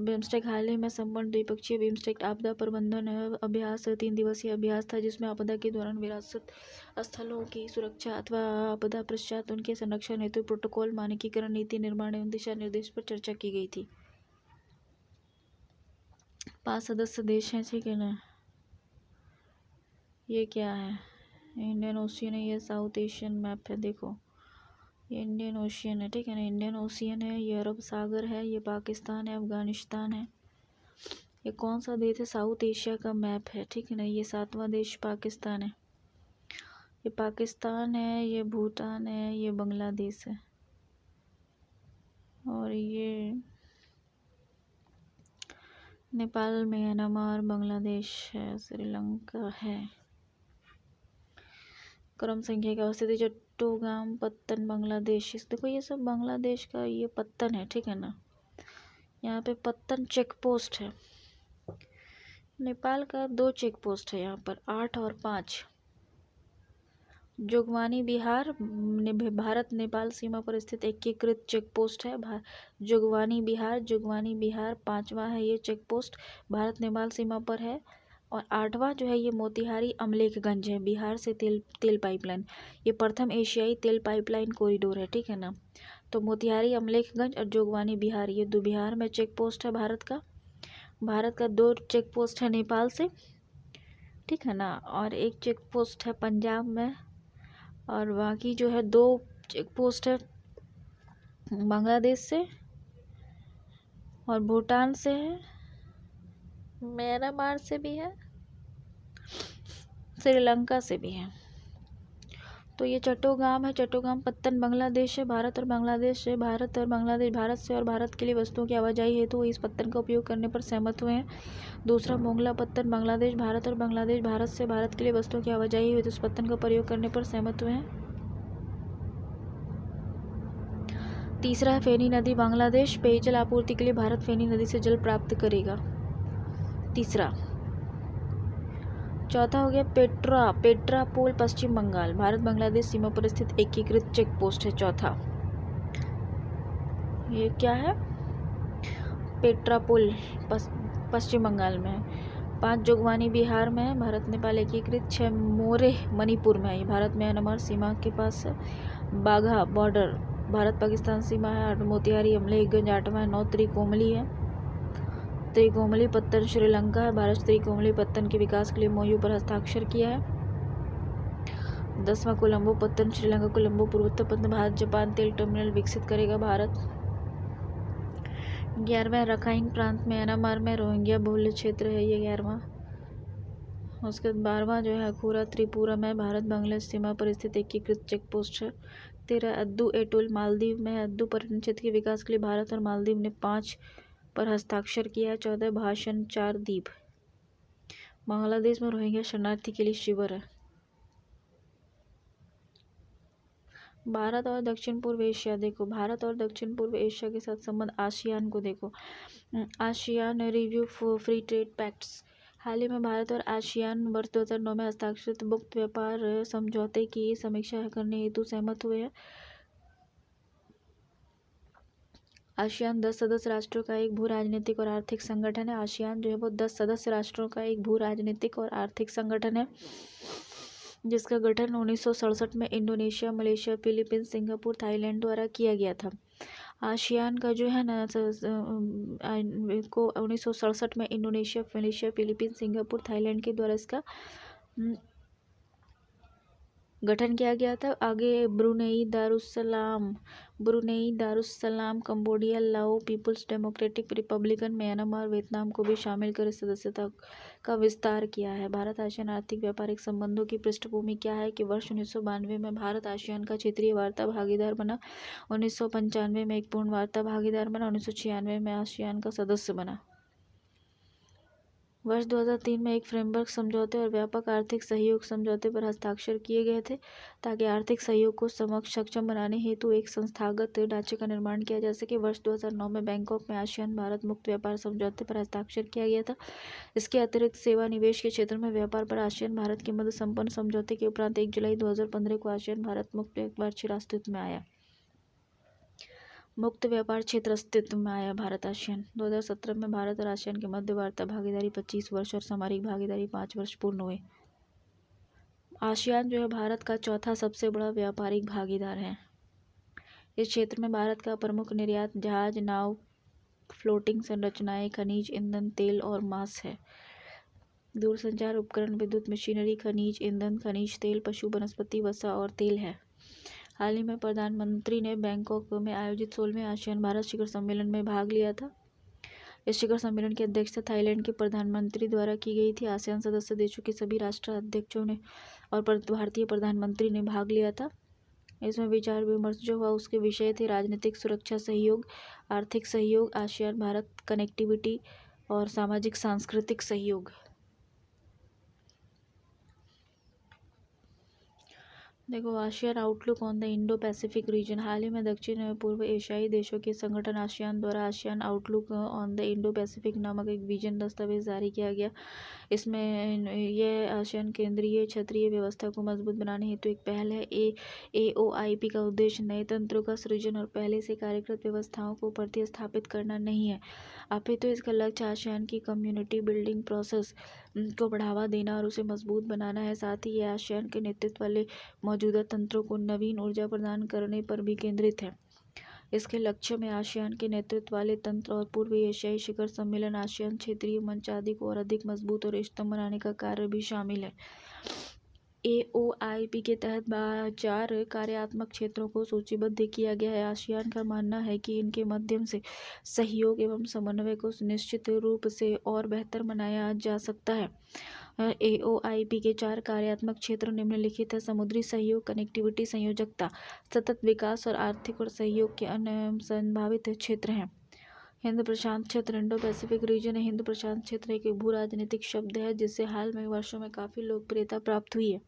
बिम्स्टेक हाल ही में संपन्न द्विपक्षीय बिम्स्टेक आपदा प्रबंधन अभ्यास 3 दिवसीय अभ्यास था, जिसमें आपदा के दौरान विरासत स्थलों की सुरक्षा अथवा आपदा पश्चात उनके संरक्षण हेतु प्रोटोकॉल, मानकीकरण, नीति निर्माण एवं दिशा निर्देश पर चर्चा की गई थी। 5 सदस्य देश हैं। ठीक है ना। ये क्या है, इंडियन ओशियन है, ये साउथ एशियन मैप है। देखो ये इंडियन ओशियन है। ठीक है ना। इंडियन ओशियन है, ये अरब सागर है, ये पाकिस्तान है, अफगानिस्तान है। ये कौन सा देश है, साउथ एशिया का मैप है। ठीक है ना। ये 7वां देश पाकिस्तान है। ये पाकिस्तान है, ये भूटान है, ये बांग्लादेश है और ये नेपाल, म्यांमार, बांग्लादेश है, श्रीलंका है। क्रम संख्या की अवस्थिति चट्टोग्राम पत्तन बांग्लादेश। देखो ये सब बांग्लादेश का ये पत्तन है। ठीक है ना। यहाँ पे पत्तन चेक पोस्ट है। नेपाल का 2 चेक पोस्ट है यहाँ पर, 8 और 5। जोगवानी बिहार भारत नेपाल सीमा पर स्थित एकीकृत चेक पोस्ट है। जोगवानी बिहार 5वां है ये चेक पोस्ट, भारत नेपाल सीमा पर है। और 8वां जो है ये मोतिहारी अमलेखगंज है, बिहार से तेल पाइपलाइन। ये प्रथम एशियाई तेल पाइपलाइन कॉरिडोर है। ठीक है ना। तो मोतिहारी, अमलेखगंज और जोगवानी बिहार, ये 2 बिहार में चेक पोस्ट है भारत का। भारत का 2 चेक पोस्ट है नेपाल से, ठीक है ना, और 1 चेक पोस्ट है पंजाब में, और बाकी जो है 2 चेक पोस्ट है बांग्लादेश से और भूटान से है, म्यांमार से भी है, श्रीलंका से भी है। तो ये चट्टोग्राम है, चट्टोग्राम पत्तन बांग्लादेश है, भारत और बांग्लादेश है, भारत और बांग्लादेश, भारत से और भारत के लिए वस्तुओं की आवाजाही हेतु इस पत्तन का उपयोग करने पर सहमत हुए हैं। दूसरा, मोंगला पत्तन बांग्लादेश, भारत और बांग्लादेश, भारत से भारत के लिए वस्तुओं की आवाजाही हेतु इस पत्तन का प्रयोग करने पर सहमत हुए हैं। तीसरा है फेनी नदी, बांग्लादेश, पेयजल आपूर्ति के लिए भारत फेनी नदी से जल प्राप्त करेगा, तीसरा। चौथा हो गया पेट्रा पोल, पश्चिम बंगाल, भारत बांग्लादेश सीमा पर स्थित एकीकृत चेक पोस्ट है, चौथा। ये क्या है? पेट्रापोल पश्चिम बंगाल में। 5 जोगवानी बिहार में है, भारत नेपाल एकीकृत। 6 मोरे मणिपुर में है, ये भारत म्यांमार सीमा के पास है। बाघा बॉर्डर भारत पाकिस्तान सीमा है। 8 मोतिहारी, अमलेखगंज 8वां है। 9 त्रिकोमली है, त्रिकोमली पत्तन श्रीलंका है, भारत त्रिकोमली पत्तन के विकास के लिए MOU पर हस्ताक्षर किया है। 10वां कोलंबो पत्तन श्रीलंका, कोलंबो पूर्वोत्तर पत्तन भारत जापान तेल टर्मिनल विकसित करेगा भारत। 11वां रखाइन प्रांत म्यांमार में रोहिंग्या बहुल्य क्षेत्र है, ये 11वां। उसके 12वां जो है अखूरा त्रिपुरा में भारत बांग्लादेश सीमा पर स्थित एकीकृत चेक पोस्ट है। 13 अद्दू एटोल मालदीव में, अद्दू पर्यटन क्षेत्र के विकास के लिए भारत और मालदीव ने 5 पर हस्ताक्षर किया है। 14 भाषण 4 द्वीप, बांग्लादेश में रोहिंग्या शरणार्थी के लिए शिविर है। भारत और दक्षिण पूर्व एशिया देखो, भारत और दक्षिण पूर्व एशिया के साथ संबंध, आसियान को देखो, ASEAN review for free trade pacts. हाल ही में भारत और आसियान वर्ष 2009 में हस्ताक्षरित मुक्त व्यापार समझौते की समीक्षा करने हेतु सहमत हुए हैं। आसियान 10 सदस्य राष्ट्रों का एक भू राजनीतिक और आर्थिक संगठन है। आसियान जो है वो 10 सदस्य राष्ट्रों का एक भू राजनीतिक और आर्थिक संगठन है, जिसका गठन 1967 में Indonesia, Malaysia, Philippines, Singapore, Thailand द्वारा किया गया था। आसियान का जो है ना को 1967 में Indonesia, Malaysia, Philippines, Singapore, Thailand के द्वारा इसका गठन किया गया था। आगे Brunei Darussalam, Cambodia, Lao, people's democratic republican Myanmar, Vietnam को भी शामिल कर सदस्यता का विस्तार किया है। भारत आसियान आर्थिक व्यापारिक संबंधों की पृष्ठभूमि क्या है कि वर्ष 1992 में भारत आसियान का क्षेत्रीय वार्ता भागीदार बना, 1995 में एक पूर्ण वार्ता भागीदार बना, 1996 में आसियान का सदस्य बना। वर्ष 2003 में एक फ्रेमवर्क समझौते और व्यापक आर्थिक सहयोग समझौते पर हस्ताक्षर किए गए थे, ताकि आर्थिक सहयोग को सक्षम बनाने हेतु एक संस्थागत ढांचे का निर्माण किया जा सके। वर्ष 2009 में बैंकॉक में आसियान भारत मुक्त व्यापार समझौते पर हस्ताक्षर किया गया था। इसके अतिरिक्त सेवा निवेश के क्षेत्र में व्यापार पर आसियान भारत के मध्य संपन्न समझौते के उपरांत 1 जुलाई 2015 को आसियान भारत मुक्त व्यापार क्षेत्र अस्तित्व में आया। मुक्त व्यापार क्षेत्र अस्तित्व में आया भारत आसियान। 2017 में भारत और आसियान के मध्य वार्ता भागीदारी 25 वर्ष और सामरिक भागीदारी 5 वर्ष पूर्ण हुए। आसियान जो है भारत का चौथा सबसे बड़ा व्यापारिक भागीदार है। इस क्षेत्र में भारत का प्रमुख निर्यात जहाज, नाव, फ्लोटिंग संरचनाएं, खनिज, ईंधन, तेल और मांस है। दूरसंचार उपकरण, विद्युत मशीनरी, खनिज, ईंधन, खनिज तेल, पशु, वनस्पति वसा और तेल है। हाल ही में प्रधानमंत्री ने बैंकॉक में आयोजित 16वें आसियान भारत शिखर सम्मेलन में भाग लिया था। इस शिखर सम्मेलन की अध्यक्षता थाईलैंड के प्रधानमंत्री द्वारा की गई थी। आसियान सदस्य देशों के सभी राष्ट्राध्यक्षों ने और भारतीय प्रधानमंत्री ने भाग लिया था। इसमें विचार विमर्श जो हुआ उसके विषय थे राजनीतिक सुरक्षा सहयोग, आर्थिक सहयोग, आसियान भारत कनेक्टिविटी और सामाजिक सांस्कृतिक सहयोग। देखो, ASEAN outlook on the Indo Pacific region. हाल ही में दक्षिण पूर्व एशियाई देशों के संगठन आसियान द्वारा ASEAN outlook on the Indo Pacific नामक एक विजन दस्तावेज जारी किया गया। इसमें यह आसियान केंद्रीय क्षेत्रीय व्यवस्था को मजबूत बनाने हेतु एक पहल है। AOIP का उद्देश्य नए तंत्रों का सृजन और पहले से कार्यरत व्यवस्थाओं को प्रतिस्थापित करना नहीं है, अपितु इसका लक्ष्य आसियान की कम्युनिटी बिल्डिंग प्रोसेस को बढ़ावा देना और उसे मजबूत बनाना है। साथ ही यह आसियान के नेतृत्व वाले मौजूदा तंत्रों को नवीन ऊर्जा प्रदान करने पर भी केंद्रित है। इसके लक्ष्य में आसियान के नेतृत्व वाले तंत्र और पूर्वी एशियाई शिखर सम्मेलन, आसियान क्षेत्रीय मंच आदि को और अधिक मजबूत और इष्टतम बनाने का कार्य भी शामिल है। AOIP के तहत 4 कार्यात्मक क्षेत्रों को सूचीबद्ध किया गया है। आसियान का मानना है कि इनके माध्यम से सहयोग एवं समन्वय को निश्चित रूप से और बेहतर बनाया जा सकता है। AOIP के 4 कार्यात्मक क्षेत्र निम्नलिखित है: समुद्री सहयोग, कनेक्टिविटी, संयोजकता, सतत विकास और आर्थिक और सहयोग के अन्य संभावित क्षेत्र हैं। हिंद प्रशांत क्षेत्र, इंडो पैसिफिक रीजन। हिंद प्रशांत क्षेत्र एक भू राजनीतिक शब्द है जिससे हाल में वर्षों में काफी लोकप्रियता प्राप्त हुई है।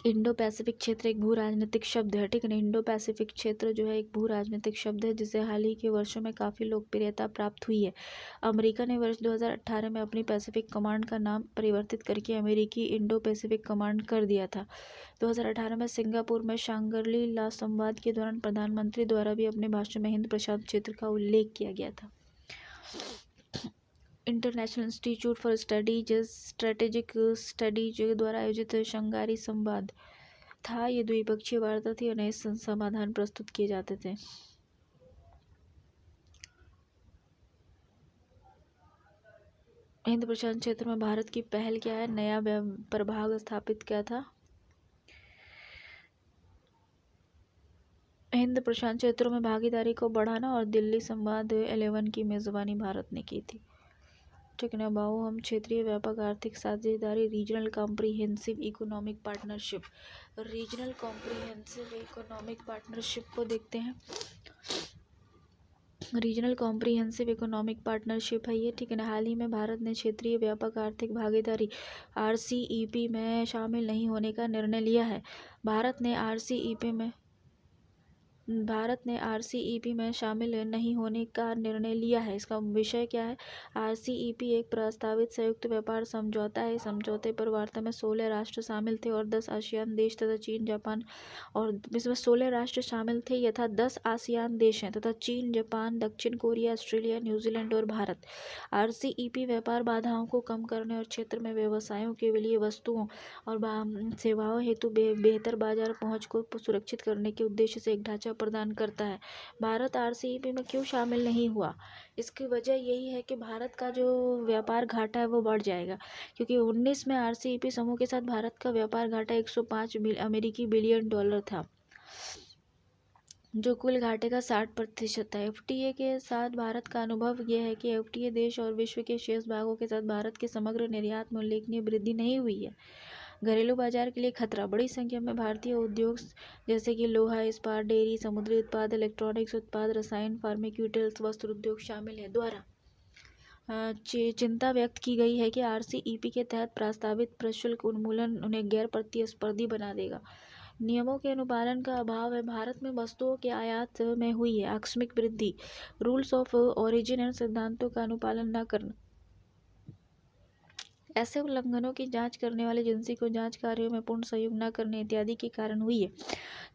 इंडो पैसिफिक क्षेत्र एक भू राजनीतिक शब्द है, ठीक है ना। इंडो पैसिफिक क्षेत्र जो है एक भू राजनीतिक शब्द है जिसे हाल ही के वर्षों में काफ़ी लोकप्रियता प्राप्त हुई है। अमेरिका ने वर्ष 2018 में अपनी पैसिफिक कमांड का नाम परिवर्तित करके अमेरिकी इंडो पैसिफिक कमांड कर दिया था। 2018 में सिंगापुर में शांगरी ला संवाद के दौरान प्रधानमंत्री द्वारा भी अपने भाषण में हिंद प्रशांत क्षेत्र का उल्लेख किया गया था। International institute for strategic studies द्वारा आयोजित शंघाई संवाद था। ये द्विपक्षीय वार्ता थी और नए समाधान प्रस्तुत किए जाते थे। हिंद प्रशांत क्षेत्र में भारत की पहल क्या है? नया प्रभाग स्थापित किया था। हिंद प्रशांत क्षेत्रों में भागीदारी को बढ़ाना और दिल्ली संवाद 11 की मेजबानी भारत ने की थी, ठीक है ना। बाऊ हम क्षेत्रीय व्यापक आर्थिक साझेदारी, regional comprehensive economic partnership. Regional comprehensive economic partnership को देखते हैं। रीजनल कॉम्प्रिहेंसिव इकोनॉमिक पार्टनरशिप है ये, ठीक है ना। हाल ही में भारत ने क्षेत्रीय व्यापक आर्थिक भागीदारी RCEP में शामिल नहीं होने का निर्णय लिया है। भारत ने RCEP में शामिल नहीं होने का निर्णय लिया है। इसका विषय क्या है? RCEP एक प्रस्तावित संयुक्त व्यापार समझौता है। समझौते पर वार्ता में 16 राष्ट्र शामिल थे और 10 आसियान देश तथा चीन, जापान, और इसमें 16 राष्ट्र शामिल थे यथा 10 आसियान देश हैं तथा चीन, जापान, दक्षिण कोरिया, ऑस्ट्रेलिया, न्यूजीलैंड और भारत। RCEP व्यापार बाधाओं को कम करने और क्षेत्र में व्यवसायों के लिए वस्तुओं और सेवाओं हेतु बेहतर बाजार पहुंच को सुरक्षित करने के उद्देश्य से एक ढांचा प्रदान करता है। भारत RCEP में क्यों शामिल नहीं हुआ? इसकी वजह यही है कि भारत का जो व्यापार घाटा है वो बढ़ जाएगा, क्योंकि 19 में RCEP समूह के साथ भारत का व्यापार घाटा 105 अमेरिकी बिलियन डॉलर था, जो कुल घाटे का 60% है। FTA के साथ भारत का अनुभव यह है कि FTA देश और विश्व के शेष भागों के साथ भारत के समग्र निर्यात में उल्लेखनीय वृद्धि नहीं हुई है। घरेलू बाजार के लिए खतरा। बड़ी संख्या में भारतीय उद्योग जैसे कि लोहा इस्पात, डेयरी, समुद्री उत्पाद, इलेक्ट्रॉनिक्स उत्पाद, रसायन, फार्मास्यूटिकल्स, वस्त्र उद्योग शामिल है। द्वारा चिंता व्यक्त की गई है कि RCEP के तहत प्रस्तावित प्रशुल्क उन्मूलन उन्हें गैर प्रतिस्पर्धी बना देगा। नियमों के अनुपालन का अभाव है। भारत में वस्तुओं के आयात में हुई है आकस्मिक वृद्धि। रूल्स ऑफ ओरिजिन एंड सिद्धांतों का अनुपालन न करना, ऐसे उल्लंघनों की जांच करने वाली एजेंसी को जांच कार्यों में पूर्ण सहयोग न करने इत्यादि के कारण हुई है।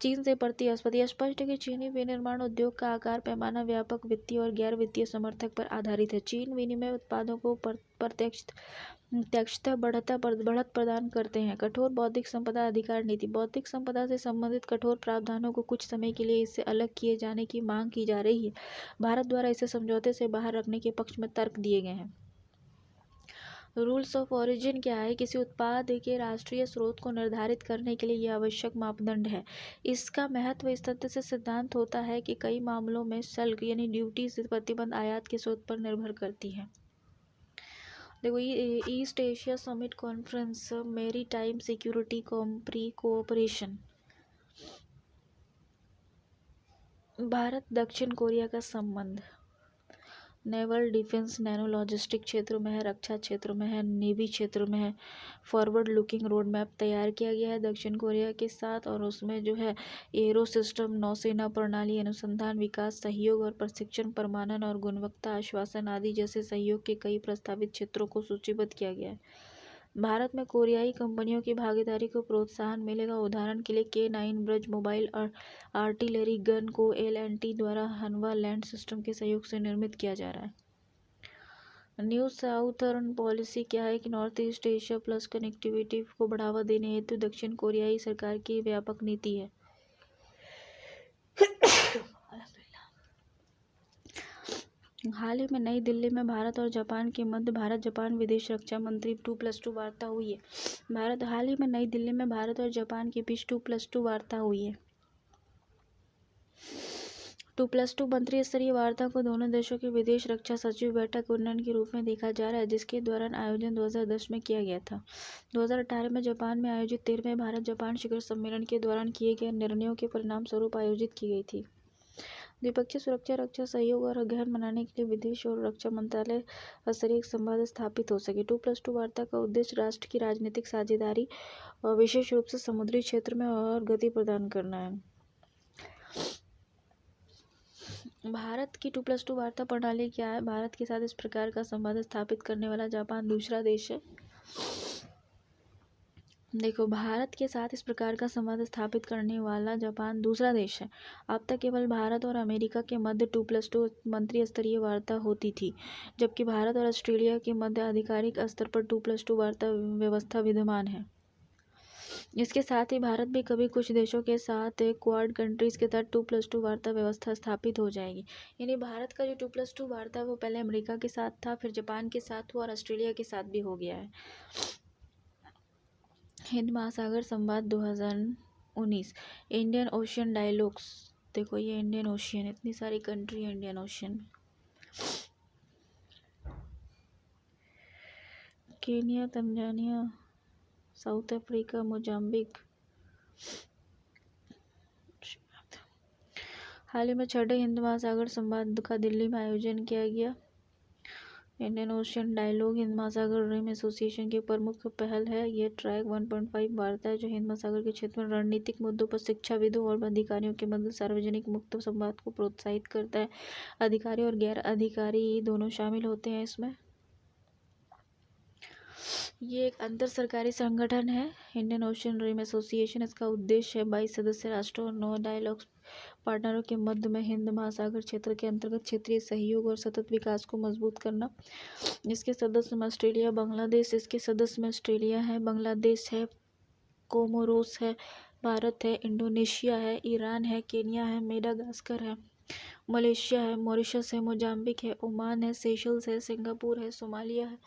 चीन से प्रतिस्पर्धा। स्पष्ट है कि चीनी विनिर्माण उद्योग का आकार, पैमाना, व्यापक वित्तीय और गैर वित्तीय समर्थक पर आधारित है। चीन विनिमय उत्पादों को प्रत्यक्षतः बढ़त प्रदान करते हैं। कठोर बौद्धिक संपदा अधिकार नीति। बौद्धिक संपदा से संबंधित कठोर प्रावधानों को कुछ समय के लिए इससे अलग किए जाने की मांग की जा रही है। भारत द्वारा इसे समझौते से बाहर रखने के पक्ष में तर्क दिए गए हैं। रूल्स ऑफ ओरिजिन क्या है? किसी उत्पाद के राष्ट्रीय स्रोत को निर्धारित करने के लिए यह आवश्यक मापदंड है। इसका महत्व इस तथ्य से सिद्धांत होता है कि कई मामलों में शुल्क यानी ड्यूटी से प्रतिबंध आयात के स्रोत पर निर्भर करती है। देखो, ईस्ट एशिया समिट कॉन्फ्रेंस, मेरी टाइम सिक्योरिटी कोऑपरेशन। भारत दक्षिण कोरिया का संबंध नेवल डिफेंस, नैनो लॉजिस्टिक क्षेत्र में है, रक्षा क्षेत्र में है, नेवी क्षेत्र में है। फॉरवर्ड लुकिंग रोड मैप तैयार किया गया है दक्षिण कोरिया के साथ, और उसमें जो है एरो सिस्टम, नौसेना प्रणाली, अनुसंधान विकास सहयोग और प्रशिक्षण, प्रमाणन और गुणवत्ता आश्वासन आदि जैसे सहयोग के कई प्रस्तावित क्षेत्रों को सूचीबद्ध किया गया है। भारत में कोरियाई कंपनियों की भागीदारी को प्रोत्साहन मिलेगा। उदाहरण के लिए K9 ब्रज मोबाइल और आर्टिलरी गन को L&T द्वारा हनवा लैंड सिस्टम के सहयोग से निर्मित किया जा रहा है। न्यू साउथर्न पॉलिसी क्या है? कि north east Asia plus connectivity को बढ़ावा देने हेतु दक्षिण कोरियाई सरकार की व्यापक नीति है। हाल ही में नई दिल्ली में भारत और जापान के मध्य भारत जापान विदेश रक्षा मंत्री 2+2 वार्ता हुई है। हाल ही में नई दिल्ली में भारत और जापान के बीच 2+2 वार्ता हुई है। 2+2 मंत्री स्तरीय वार्ता को दोनों देशों के विदेश रक्षा सचिव बैठक उन्नयन के रूप में देखा जा रहा है, जिसके दौरान आयोजन 2010 में किया गया था। 2018 में जापान में आयोजित 13वें भारत जापान शिखर सम्मेलन के दौरान किए गए निर्णयों के परिणाम स्वरूप आयोजित की गई थी। द्विपक्षीय सुरक्षा, रक्षा सहयोग और गहन बनाने के लिए विदेश और रक्षा मंत्रालय स्तरीय संवाद स्थापित हो सके। 2+2 वार्ता का उद्देश्य राष्ट्र की राजनीतिक साझेदारी और विशेष रूप से समुद्री क्षेत्र में और गति प्रदान करना है। भारत की 2+2 वार्ता प्रणाली क्या है? भारत के साथ इस प्रकार का संवाद स्थापित करने वाला जापान दूसरा देश है। देखो, भारत के साथ इस प्रकार का संवाद स्थापित करने वाला जापान दूसरा देश है। अब तक केवल भारत और अमेरिका के मध्य 2+2 मंत्री स्तरीय वार्ता होती थी, जबकि भारत और ऑस्ट्रेलिया के मध्य आधिकारिक स्तर पर 2+2 वार्ता व्यवस्था विद्यमान है। इसके साथ ही भारत भी कभी कुछ देशों के साथ क्वाड कंट्रीज के तहत 2+2 वार्ता व्यवस्था स्थापित हो जाएगी। यानी भारत का जो 2+2 वार्ता वो पहले अमेरिका के साथ था, फिर जापान के साथ हुआ और ऑस्ट्रेलिया के साथ भी हो गया है। हिंद महासागर संवाद 2019 इंडियन ओशियन डायलॉग्स। देखो, ये इंडियन ओशियन, इतनी सारी कंट्री है इंडियन ओशियन में। Kenya, Tanzania, South Africa, Mozambique. हाल ही में 6ठे हिंद महासागर संवाद का दिल्ली में आयोजन किया गया। इंडियन ओशियन डायलॉग हिंद महासागर रिम एसोसिएशन की प्रमुख पहल है। यह ट्रैक 1.5 वार्ता है जो हिंद महासागर के क्षेत्र में रणनीतिक मुद्दों पर शिक्षाविदों और अधिकारियों के मध्य सार्वजनिक मुक्त संवाद को प्रोत्साहित करता है। अधिकारी और गैर अधिकारी दोनों शामिल होते हैं इसमें। ये एक अंतर सरकारी संगठन है, इंडियन ओशियन रिम एसोसिएशन। इसका उद्देश्य है 22 सदस्य राष्ट्रों और 9 डायलॉग पार्टनरों के मध्य में हिंद महासागर क्षेत्र के अंतर्गत क्षेत्रीय सहयोग और सतत विकास को मजबूत करना। इसके सदस्य में ऑस्ट्रेलिया, बांग्लादेश। इसके सदस्य में ऑस्ट्रेलिया है, बांग्लादेश है, कोमोरोस है, भारत है, इंडोनेशिया है, ईरान है, केन्या है, मेडागास्कर है, मलेशिया है, मॉरिशस है, मोजाम्बिक है, ओमान है, सेशल्स है, सिंगापुर है, सोमालिया है,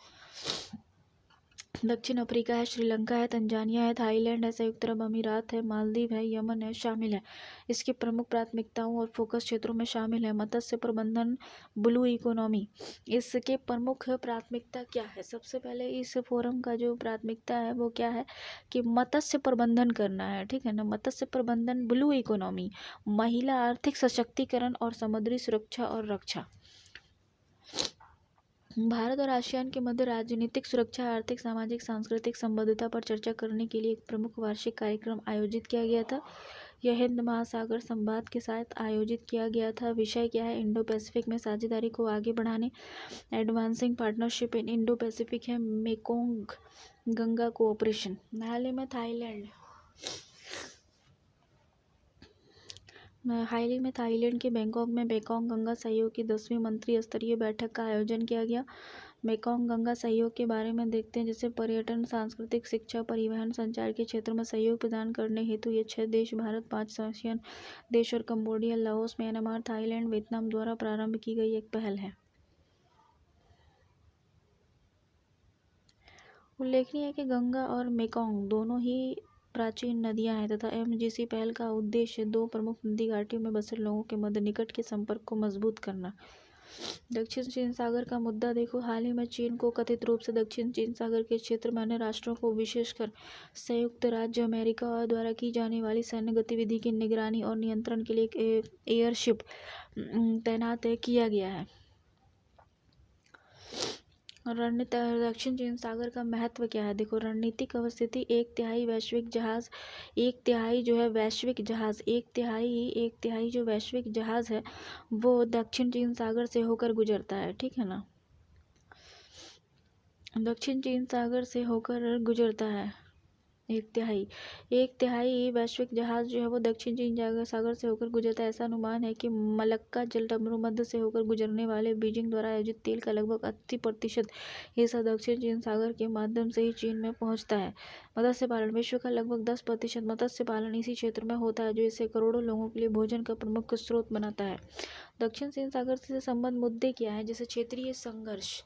दक्षिण अफ्रीका है, श्रीलंका है, तंजानिया है, थाईलैंड है, संयुक्त अरब अमीरात है, मालदीव है, यमन है, शामिल है। इसकी प्रमुख प्राथमिकताओं और फोकस क्षेत्रों में शामिल है मत्स्य प्रबंधन, ब्लू इकोनॉमी। इसके प्रमुख प्राथमिकता क्या है? सबसे पहले इस फोरम का जो प्राथमिकता है वो क्या है कि मत्स्य प्रबंधन करना है, ठीक है ना। मत्स्य प्रबंधन, ब्लू इकोनॉमी, महिला आर्थिक सशक्तिकरण और समुद्री सुरक्षा और रक्षा। भारत और आसियान के मध्य राजनीतिक, सुरक्षा, आर्थिक, सामाजिक, सांस्कृतिक संबद्धता पर चर्चा करने के लिए एक प्रमुख वार्षिक कार्यक्रम आयोजित किया गया था। यह हिंद महासागर संवाद के साथ आयोजित किया गया था। विषय क्या है? इंडो पैसिफिक में साझेदारी को आगे बढ़ाने, advancing partnership in Indo Pacific है, मेकोंग गंगा कोऑपरेशन। हाल ही में थाईलैंड के बैंकॉक में मेकोंग गंगा सहयोग की 10वीं मंत्री स्तरीय बैठक का आयोजन किया गया। मेकोंग गंगा सहयोग के बारे में देखते हैं, जैसे पर्यटन, सांस्कृतिक, शिक्षा, परिवहन, संचार के क्षेत्र में सहयोग प्रदान करने हेतु ये 6 देश, भारत, 5 आसियान देश और Cambodia, Laos, Myanmar, Thailand, Vietnam द्वारा प्रारंभ की गई एक पहल है। उल्लेखनीय है कि गंगा और मेकोंग दोनों ही प्राचीन नदियां हैं तथा एमजीसी पहल का उद्देश्य 2 प्रमुख नदी घाटियों में बसे लोगों के मध्य निकट के संपर्क को मजबूत करना। दक्षिण चीन सागर का मुद्दा देखो। हाल ही में चीन को कथित रूप से दक्षिण चीन सागर के क्षेत्र में अन्य राष्ट्रों को, विशेषकर संयुक्त राज्य अमेरिका द्वारा की जाने वाली सैन्य गतिविधि की निगरानी और नियंत्रण के लिए एक एयरशिप तैनात किया गया है। दक्षिण चीन सागर का महत्व क्या है? देखो, रणनीतिक अवस्थिति, 1/3 वैश्विक जहाज, 1/3 जो है वैश्विक जहाज, 1/3 जो वैश्विक जहाज है वो दक्षिण चीन सागर से होकर गुजरता है, ठीक है ना। दक्षिण चीन सागर से होकर गुजरता है। एक तिहाई वैश्विक जहाज जो है वो दक्षिण चीन सागर से होकर गुजरता है। ऐसा अनुमान है कि मलक्का जलसमूह मध्य से होकर गुजरने वाले बीजिंग द्वारा आयोजित तेल का लगभग 80% हिस्सा दक्षिण चीन सागर के माध्यम से ही चीन में पहुंचता है। मत्स्य पालन, विश्व का लगभग 10% मत्स्य पालन इसी क्षेत्र में होता है, जो इसे करोड़ों लोगों के लिए भोजन का प्रमुख स्रोत बनाता है। दक्षिण चीन सागर से संबंध मुद्दे क्या है, जैसे क्षेत्रीय संघर्ष,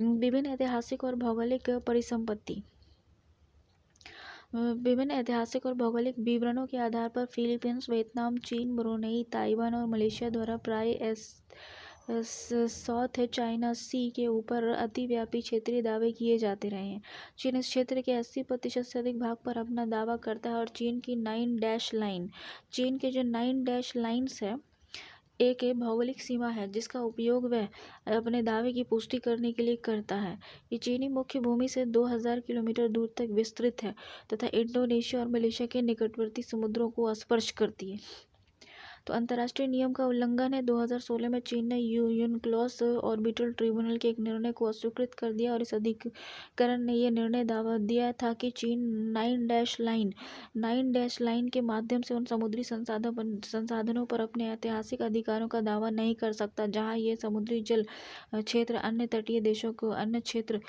विभिन्न ऐतिहासिक और भौगोलिक परिसंपत्ति। विभिन्न ऐतिहासिक और भौगोलिक विवरणों के आधार पर फिलीपींस, वियतनाम, चीन, ब्रुनेई, ताइवान और मलेशिया द्वारा प्राय साउथ चाइना सी के ऊपर अतिव्यापी क्षेत्रीय दावे किए जाते रहे हैं। चीन इस क्षेत्र के 80% से अधिक भाग पर अपना दावा करता है और चीन की 9 डैश लाइन, चीन के जो 9 डैश लाइन्स है, एक भौगोलिक सीमा है जिसका उपयोग वह अपने दावे की पुष्टि करने के लिए करता है। ये चीनी मुख्य भूमि से 2000 किलोमीटर दूर तक विस्तृत है तथा इंडोनेशिया और मलेशिया के निकटवर्ती समुद्रों को स्पर्श करती है। तो अंतर्राष्ट्रीय नियम का उल्लंघन है। 2016 में चीन ने यूनक्लोस ऑर्बिटल ट्रिब्यूनल के एक निर्णय को अस्वीकृत कर दिया और इस अधिकरण ने यह निर्णय दावा दिया था कि चीन 9 डैश लाइन के माध्यम से उन समुद्री संसाधनों पर अपने ऐतिहासिक अधिकारों का दावा नहीं कर सकता जहां ये समुद्री जल क्षेत्र अन्य तटीय देशों को अन्य क्षेत्र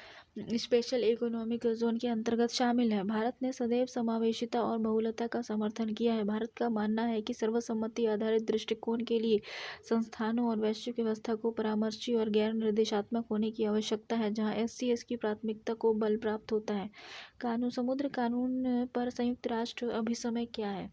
स्पेशल इकोनॉमिक जोन के अंतर्गत शामिल है। भारत ने सदैव समावेशिता और बहुलता का समर्थन किया है। भारत का मानना है कि सर्वसम्मति आधारित दृष्टिकोण के लिए संस्थानों और वैश्विक व्यवस्था को परामर्शी और गैर निर्देशात्मक होने की आवश्यकता है, जहां SCS की प्राथमिकता को बल प्राप्त होता है। कानून, समुद्र कानून पर संयुक्त राष्ट्र अभिसमय क्या है?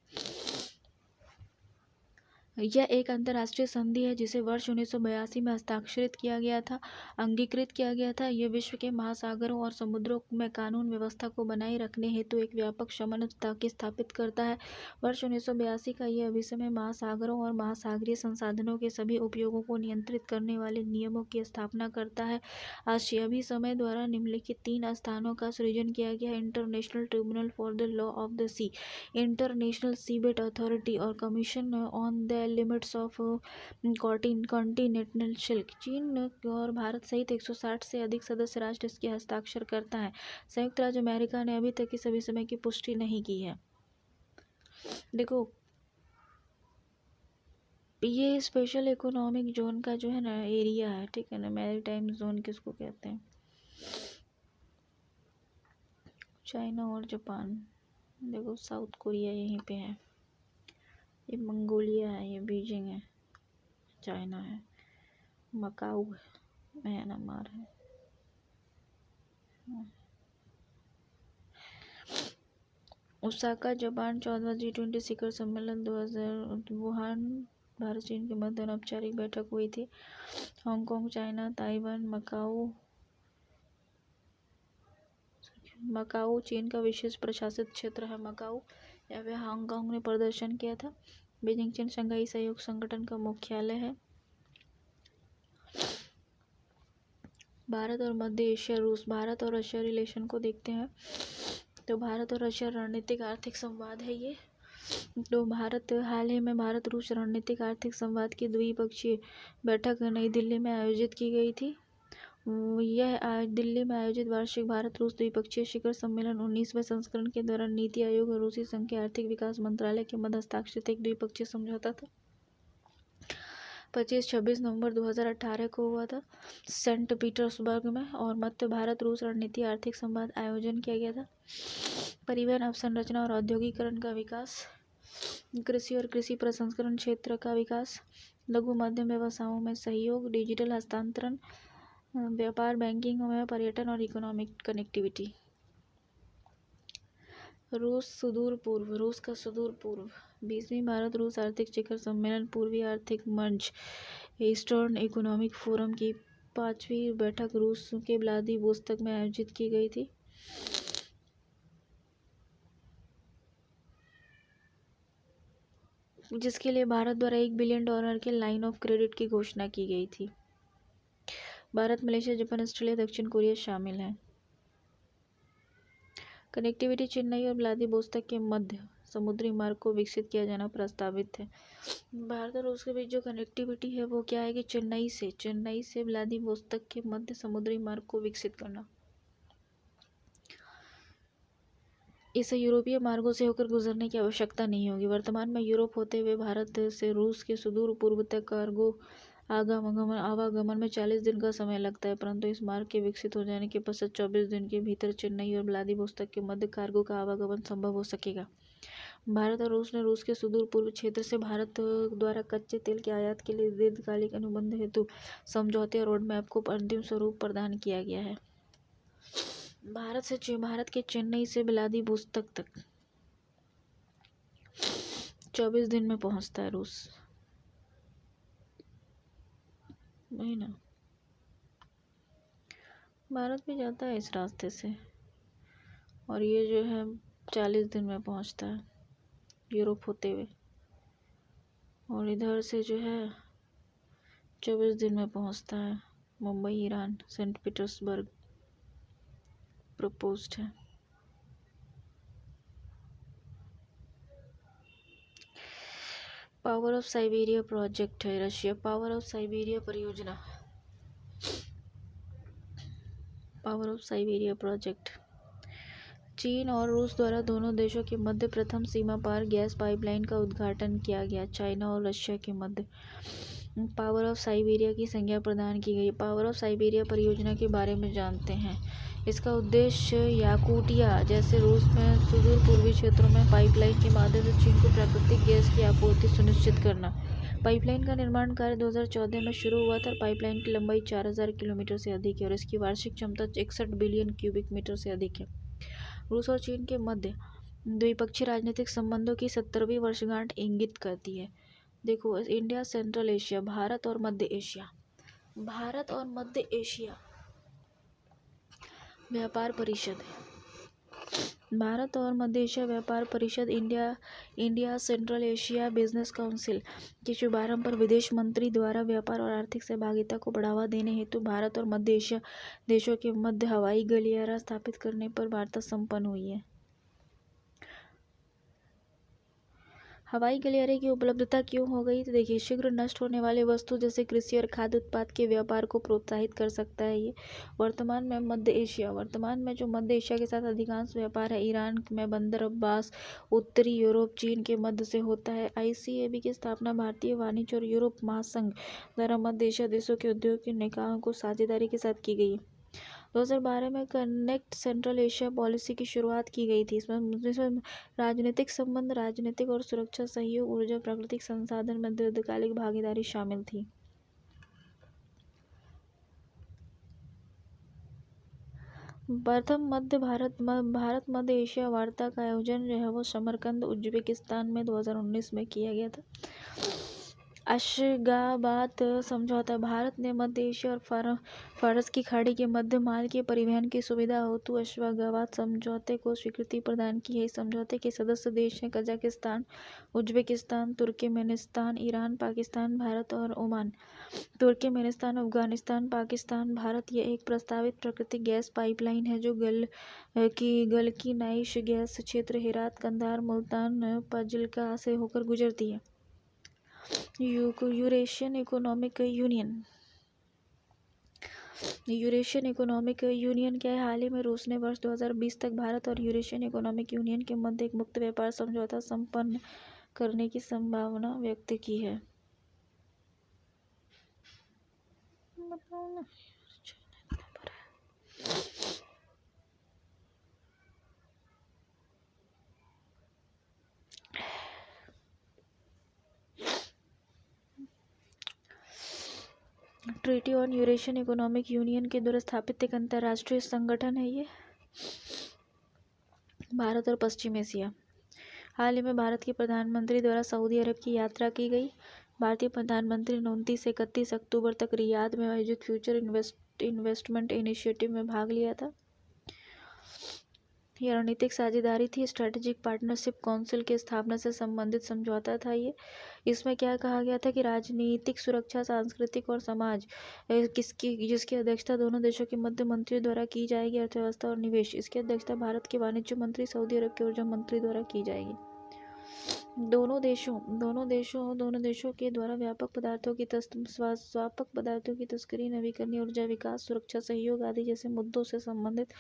यह एक अंतर्राष्ट्रीय संधि है जिसे वर्ष 1982 में हस्ताक्षरित किया गया था, अंगीकृत किया गया था। यह विश्व के महासागरों और समुद्रों में कानून व्यवस्था को बनाए रखने हेतु एक व्यापक समन्वय की स्थापित करता है। वर्ष 1982 का यह अभिसमय महासागरों और महासागरीय संसाधनों के सभी उपयोगों को नियंत्रित करने वाले नियमों की स्थापना करता है। आशियाई अभिसमय द्वारा निम्नलिखित 3 स्थानों का सृजन किया गया: international tribunal for the law of the sea, international seabed authority और commission on the limits of continental shelf. चीन और भारत सहित 160 से अधिक सदस्य राष्ट्र इसके हस्ताक्षर करता है। संयुक्त राज्य अमेरिका ने अभी तक इस अभिसमय की पुष्टि नहीं की है। देखो, ये स्पेशल इकोनॉमिक जोन का जो है ना एरिया है, ठीक है ना, मैरीटाइम जोन किसको कहते हैं? चाइना और जापान। देखो, साउथ कोरिया यहीं पे है, ये मंगोलिया है, ये बीजिंग है, चाइना है, मकाऊ है, म्यांमार है। ओसाका जापान 14वां G20 शिखर सम्मेलन 2000 वुहान भारत चीन के मध्य अनौपचारिक बैठक हुई थी। हांगकांग, चाइना, ताइवान, मकाऊ चीन का विशेष प्रशासित क्षेत्र है। मकाऊ या फिर हांगकांग ने प्रदर्शन किया था। बीजिंग चीन शंघाई सहयोग संगठन का मुख्यालय है। भारत और मध्य एशिया, रूस। भारत और रशिया रिलेशन को देखते हैं तो भारत और रशिया रणनीतिक आर्थिक संवाद है ये। तो हाल ही में भारत रूस रणनीतिक आर्थिक संवाद की द्विपक्षीय बैठक नई दिल्ली में आयोजित की गई थी। यह दिल्ली में आयोजित वार्षिक भारत रूस द्विपक्षीय शिखर सम्मेलन 19वें संस्करण के दौरान नीति आयोग और रूसी संघ के आर्थिक विकास मंत्रालय के मध्य हस्ताक्षरित एक द्विपक्षीय समझौता था। 25-26 नवंबर 2018 को हुआ था सेंट पीटर्सबर्ग में, और मध्य भारत रूस रणनीति आर्थिक संवाद आयोजन किया गया था। परिवहन, अवसंरचना और औद्योगिकरण का विकास, कृषि और कृषि प्रसंस्करण क्षेत्र का विकास, लघु मध्यम व्यवसायों में सहयोग, डिजिटल हस्तांतरण, व्यापार, बैंकिंग में पर्यटन और इकोनॉमिक कनेक्टिविटी। रूस का सुदूर पूर्व। 20वीं भारत रूस आर्थिक शिखर सम्मेलन, पूर्वी आर्थिक मंच, ईस्टर्न इकोनॉमिक फोरम की 5वीं बैठक रूस के व्लादिवोस्तोक में आयोजित की गई थी। जिसके लिए भारत द्वारा $1 बिलियन के लाइन ऑफ क्रेडिट की घोषणा की गई थी। भारत, मलेशिया, जापान, ऑस्ट्रेलिया, दक्षिण कोरिया शामिल हैं। कनेक्टिविटी, चेन्नई और व्लादिवोस्तोक के मध्य समुद्री मार्ग को विकसित किया जाना प्रस्तावित है। भारत और रूस के बीच जो कनेक्टिविटी है वो क्या है कि चेन्नई से व्लादिवोस्तोक के मध्य समुद्री मार्ग को विकसित करना। इसे यूरोपीय मार्गों से होकर गुजरने की आवश्यकता नहीं होगी। वर्तमान में यूरोप होते हुए भारत से रूस के सुदूर पूर्व तक कार्गो आवागमन में 40 दिन का समय लगता है, परंतु इस मार्ग के विकसित हो जाने के पश्चात 24 दिन के भीतर चेन्नई और व्लादिवोस्तोक के मध्य कार्गो का आवागमन संभव हो सकेगा। भारत और रूस ने रूस के सुदूर पूर्व क्षेत्र से भारत द्वारा कच्चे तेल के आयात के लिए दीर्घकालिक अनुबंध हेतु समझौते और रोड मैप को अंतिम स्वरूप प्रदान किया गया है। भारत के चेन्नई से व्लादिवोस्तोक तक 24 दिन में पहुंचता है रूस, वही ना। भारत भी जाता है इस रास्ते से, और ये जो है 40 दिन में पहुंचता है यूरोप होते हुए, और इधर से जो है 24 दिन में पहुंचता है Mumbai, Iran, Saint Petersburg proposed है। पावर ऑफ साइबेरिया प्रोजेक्ट है रशिया। पावर ऑफ साइबेरिया परियोजना, पावर ऑफ साइबेरिया प्रोजेक्ट चीन और रूस द्वारा दोनों देशों के मध्य प्रथम सीमा पार गैस पाइपलाइन का उद्घाटन किया गया। चाइना और रशिया के मध्य पावर ऑफ साइबेरिया की संज्ञा प्रदान की गई। पावर ऑफ साइबेरिया परियोजना के बारे में जानते हैं। इसका उद्देश्य याकुटिया जैसे रूस में सुदूर पूर्वी क्षेत्रों में पाइपलाइन के माध्यम से चीन को प्राकृतिक गैस की आपूर्ति सुनिश्चित करना। पाइपलाइन का निर्माण कार्य 2014 में शुरू हुआ था। पाइपलाइन की लंबाई 4000 किलोमीटर से अधिक है और इसकी वार्षिक क्षमता 61 बिलियन क्यूबिक मीटर से अधिक है। रूस और चीन के मध्य द्विपक्षीय राजनीतिक संबंधों की 70वीं वर्षगांठ इंगित करती है। देखो, इंडिया सेंट्रल एशिया, भारत और मध्य एशिया, भारत और मध्य एशिया व्यापार परिषद, भारत और मध्य एशिया व्यापार परिषद, India central Asia business council के शुभारंभ पर विदेश मंत्री द्वारा व्यापार और आर्थिक सहभागिता को बढ़ावा देने हेतु भारत और मध्य एशिया देशों के मध्य हवाई गलियारा स्थापित करने पर वार्ता संपन्न हुई है। हवाई गलियारे की उपलब्धता क्यों हो गई? तो देखिए, शीघ्र नष्ट होने वाले वस्तु जैसे कृषि और खाद्य उत्पाद के व्यापार को प्रोत्साहित कर सकता है ये। वर्तमान में जो मध्य एशिया के साथ अधिकांश व्यापार है, ईरान में बंदर अब्बास, उत्तरी यूरोप, चीन के मध्य से होता है। ICAB की स्थापना भारतीय वाणिज्य और यूरोप महासंघ द्वारा मध्य एशिया देशों के उद्योग के निकायों को साझेदारी के साथ की गई। 2012 में कनेक्ट सेंट्रल एशिया पॉलिसी की शुरुआत की गई थी। इसमें राजनीतिक संबंध, राजनीतिक और सुरक्षा सहयोग, ऊर्जा, प्राकृतिक संसाधन में दीर्घकालिक भागीदारी शामिल थी। प्रथम भारत मध्य एशिया वार्ता का आयोजन जो है वो समरकंद, उज्बेकिस्तान में 2019 में किया गया था। अशगाबाद समझौता, भारत ने मध्य एशिया और फारस की खाड़ी के मध्य माल के परिवहन की सुविधा हेतु अशगाबाद समझौते को स्वीकृति प्रदान की है। इस समझौते के सदस्य देश हैं Kazakhstan, Uzbekistan, Turkmenistan, Iran, Pakistan, Bharat और ओमान। तुर्कमेनिस्तान, अफगानिस्तान, पाकिस्तान, भारत। यह एक प्रस्तावित प्राकृतिक गैस पाइपलाइन है जो गलकीनाइश गैस क्षेत्र हेरात, कंधार, मुल्तान, फाजिल्का से होकर गुजरती है। यूरेशियन इकोनॉमिक यूनियन क्या है? हाल ही में रूस ने वर्ष 2020 तक भारत और यूरेशियन इकोनॉमिक यूनियन के मध्य एक मुक्त व्यापार समझौता संपन्न करने की संभावना व्यक्त की है। Treaty on Eurasian economic union के द्वारा स्थापित एक अंतर्राष्ट्रीय संगठन है ये। भारत और पश्चिम एशिया। हाल ही में भारत के प्रधानमंत्री द्वारा सऊदी अरब की यात्रा की गई। भारतीय प्रधानमंत्री ने 29 से 31 अक्टूबर तक रियाद में आयोजित फ्यूचर इन्वेस्टमेंट इनिशिएटिव में भाग लिया था। यह रणनीतिक साझेदारी थी, स्ट्रेटेजिक पार्टनरशिप काउंसिल के स्थापना से संबंधित समझौता था ये। इसमें क्या कहा गया था कि राजनीतिक, सुरक्षा, सांस्कृतिक और समाज जिसकी अध्यक्षता दोनों देशों के मध्य मंत्रियों द्वारा की जाएगी। अर्थव्यवस्था और निवेश, इसकी अध्यक्षता भारत के वाणिज्य मंत्री, सऊदी अरब के ऊर्जा मंत्री द्वारा की जाएगी। दोनों देशों के द्वारा व्यापक पदार्थों की तस्करी, नवीकरणीय ऊर्जा विकास, सुरक्षा सहयोग आदि जैसे मुद्दों से संबंधित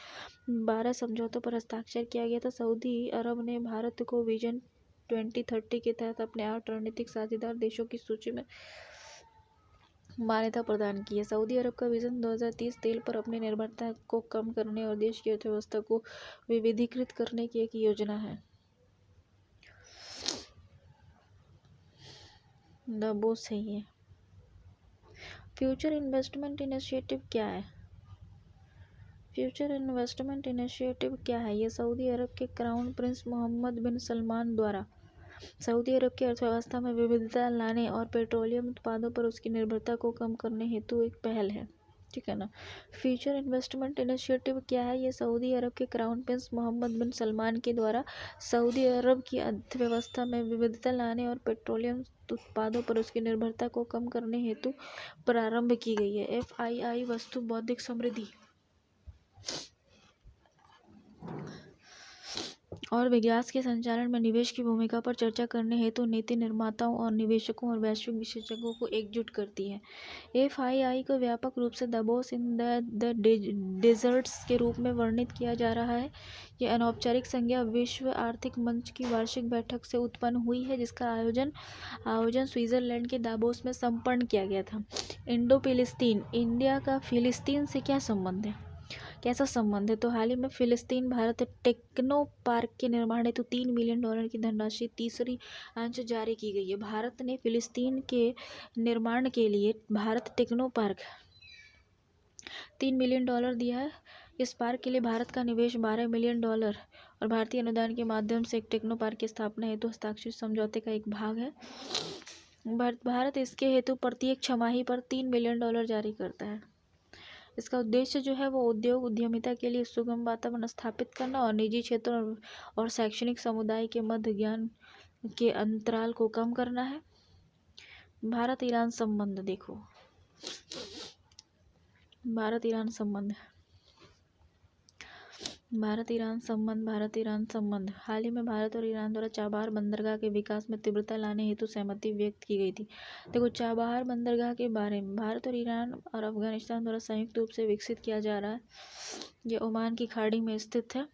12 समझौतों पर हस्ताक्षर किया गया था। सऊदी अरब ने भारत को विजन 2030 के तहत अपने 8 रणनीतिक साझेदार देशों की सूची में मान्यता प्रदान की है। सऊदी अरब का विजन 2030 तेल पर अपनी निर्भरता को कम करने और देश की अर्थव्यवस्था को विविधीकृत करने की एक योजना है। वो सही है। फ्यूचर इन्वेस्टमेंट इनिशिएटिव क्या है? फ्यूचर इन्वेस्टमेंट इनिशिएटिव क्या है? ये सऊदी अरब के क्राउन प्रिंस मोहम्मद बिन सलमान द्वारा सऊदी अरब की अर्थव्यवस्था में विविधता लाने और पेट्रोलियम उत्पादों पर उसकी निर्भरता को कम करने हेतु एक पहल है। ठीक है ना। फ्यूचर इन्वेस्टमेंट इनिशिएटिव क्या है? ये सऊदी अरब के क्राउन प्रिंस मोहम्मद बिन सलमान के द्वारा सऊदी अरब की अर्थव्यवस्था में विविधता लाने और पेट्रोलियम उत्पादों पर उसकी निर्भरता को कम करने हेतु प्रारंभ की गई है। FII वस्तु बौद्धिक समृद्धि और विकास के संचालन में निवेश की भूमिका पर चर्चा करने हेतु नीति निर्माताओं और निवेशकों और वैश्विक विशेषज्ञों को एकजुट करती है। FII को व्यापक रूप से दावोस इन द डेजर्ट्स के रूप में वर्णित किया जा रहा है। यह अनौपचारिक संज्ञा विश्व आर्थिक मंच की वार्षिक बैठक से उत्पन्न हुई है, जिसका आयोजन स्विट्जरलैंड के दावोस में संपन्न किया गया था। इंडो फिलिस्तीन, इंडिया का फिलिस्तीन से क्या संबंध है? कैसा संबंध है? तो हाल ही में फिलिस्तीन भारत टेक्नो पार्क के निर्माण हेतु $3 मिलियन की धनराशि तीसरी अंश जारी की गई है। भारत ने फिलिस्तीन के निर्माण के लिए भारत टेक्नो पार्क $3 मिलियन दिया है। इस पार्क के लिए भारत का निवेश $12 मिलियन और भारतीय अनुदान के माध्यम से एक टेक्नो पार्क की स्थापना हेतु हस्ताक्षरित समझौते का एक भाग है। भारत इसके हेतु प्रत्येक छमाही पर $3 मिलियन जारी करता है। इसका उद्देश्य जो है वो उद्योग उद्यमिता के लिए सुगम वातावरण स्थापित करना और निजी क्षेत्र और शैक्षणिक समुदाय के मध्य ज्ञान के अंतराल को कम करना है। भारत ईरान संबंध देखो। भारत ईरान संबंध हाल ही में भारत और ईरान द्वारा चाबहार बंदरगाह के विकास में तीव्रता लाने हेतु सहमति व्यक्त की गई थी। देखो, चाबहार बंदरगाह के बारे में भारत और ईरान और अफगानिस्तान द्वारा संयुक्त रूप से विकसित किया जा रहा है। ये ओमान की खाड़ी में स्थित है।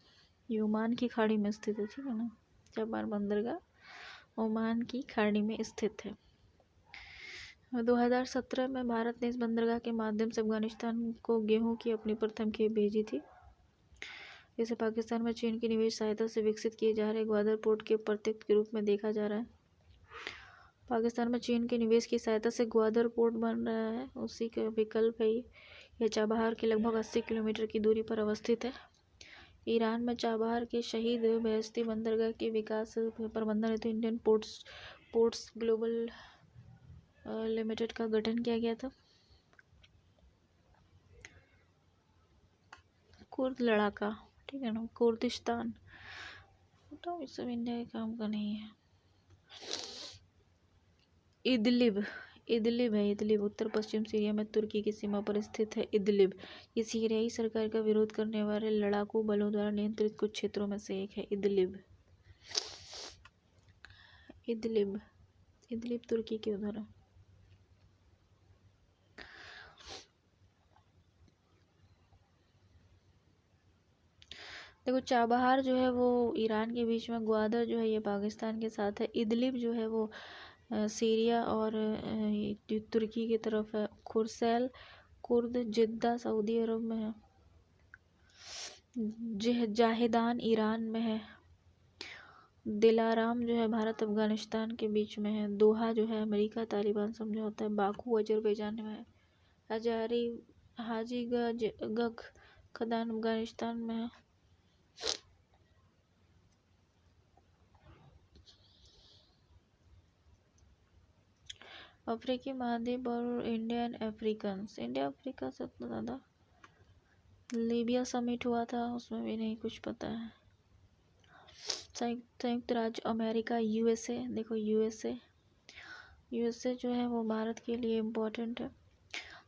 ठीक है ना। चाबहार बंदरगाह ओमान की खाड़ी में स्थित है। 2017 में भारत ने इस बंदरगाह के माध्यम से अफगानिस्तान को गेहूं की अपनी प्रथम खेप भेजी थी। इसे पाकिस्तान में चीन की निवेश सहायता से विकसित किए जा रहे ग्वादर पोर्ट के प्रत्यक्ष के रूप में देखा जा रहा है। पाकिस्तान में चीन के निवेश की सहायता से ग्वादर पोर्ट बन रहा है, उसी का विकल्प है। यह चाबहार के लगभग 80 किलोमीटर की दूरी पर अवस्थित है। ईरान में चाबहार के शहीद बेहेश्ती बंदरगाह के विकास प्रबंधन हेतु इंडियन पोर्ट्स ग्लोबल लिमिटेड का गठन किया गया था। कुर्द लड़ाका, ठीक है ना, कुर्दिस्तान, तो इस सब इंडिया के काम का नहीं है। इदलिब है। उत्तर पश्चिम सीरिया में तुर्की की सीमा पर स्थित है। इदलिब ये सीरियाई सरकार का विरोध करने वाले लड़ाकू बलों द्वारा नियंत्रित कुछ क्षेत्रों में से एक है। इदलिब तुर्की के उधर है। देखो, चाबहार जो है वो ईरान के बीच में, ग्वादर जो है ये पाकिस्तान के साथ है, इदलिब जो है वो सीरिया और तुर्की की तरफ है। खुरसैल कुर्द जिद्दा सऊदी अरब में है। जाहिदान ईरान में है। दिलाराम जो है भारत अफगानिस्तान के बीच में है। दोहा जो है अमेरिका तालिबान समझौता है। बाकू अजरबैजान में है। हाजी गग खदान अफगानिस्तान में है। अफ्रीकी महाद्वीप और इंडिया अफ्रीका से उतना ज़्यादा। लीबिया समिट हुआ था, उसमें भी नहीं कुछ पता है। संयुक्त राज्य अमेरिका, USA, देखो USA जो है वो भारत के लिए इम्पोर्टेंट है।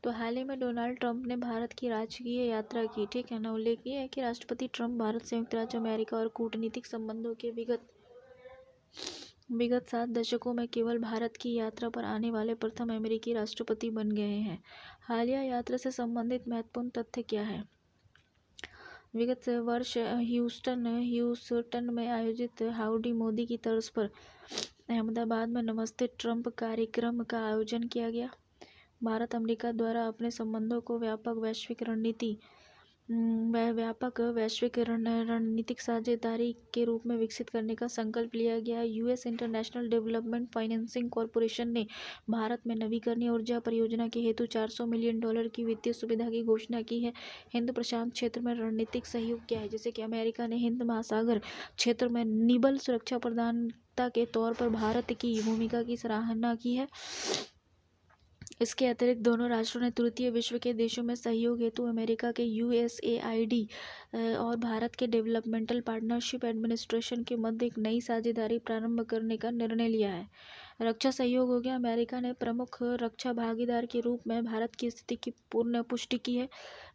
तो हाल ही में डोनाल्ड ट्रंप ने भारत की राजकीय यात्रा की, ठीक है ना। उल्लेख किया है कि राष्ट्रपति ट्रंप भारत, संयुक्त राज्य अमेरिका और कूटनीतिक संबंधों के विगत विगत 7 दशकों में केवल भारत की यात्रा पर आने वाले प्रथम अमेरिकी राष्ट्रपति बन गए हैं। हालिया यात्रा से संबंधित महत्वपूर्ण तथ्य क्या है? विगत वर्ष ह्यूस्टन में आयोजित हाउडी मोदी की तर्ज पर अहमदाबाद में नमस्ते ट्रंप कार्यक्रम का आयोजन किया गया। भारत अमेरिका द्वारा अपने संबंधों को व्यापक वैश्विक रणनीतिक साझेदारी के रूप में विकसित करने का संकल्प लिया गया। US international development financing corporation ने भारत में नवीकरणीय ऊर्जा परियोजना के हेतु $400 मिलियन की वित्तीय सुविधा की घोषणा की है। हिंद प्रशांत क्षेत्र में रणनीतिक सहयोग क्या है? जैसे कि अमेरिका ने हिंद महासागर क्षेत्र में निबल सुरक्षा प्रदाता के तौर पर भारत की भूमिका की सराहना की है। इसके अतिरिक्त दोनों राष्ट्रों ने तृतीय विश्व के देशों में सहयोग हेतु अमेरिका के यूएसएआईडी और भारत के डेवलपमेंटल पार्टनरशिप एडमिनिस्ट्रेशन के मध्य एक नई साझेदारी प्रारंभ करने का निर्णय लिया है। रक्षा सहयोग हो गया। अमेरिका ने प्रमुख रक्षा भागीदार के रूप में भारत की स्थिति की पूर्ण पुष्टि की है।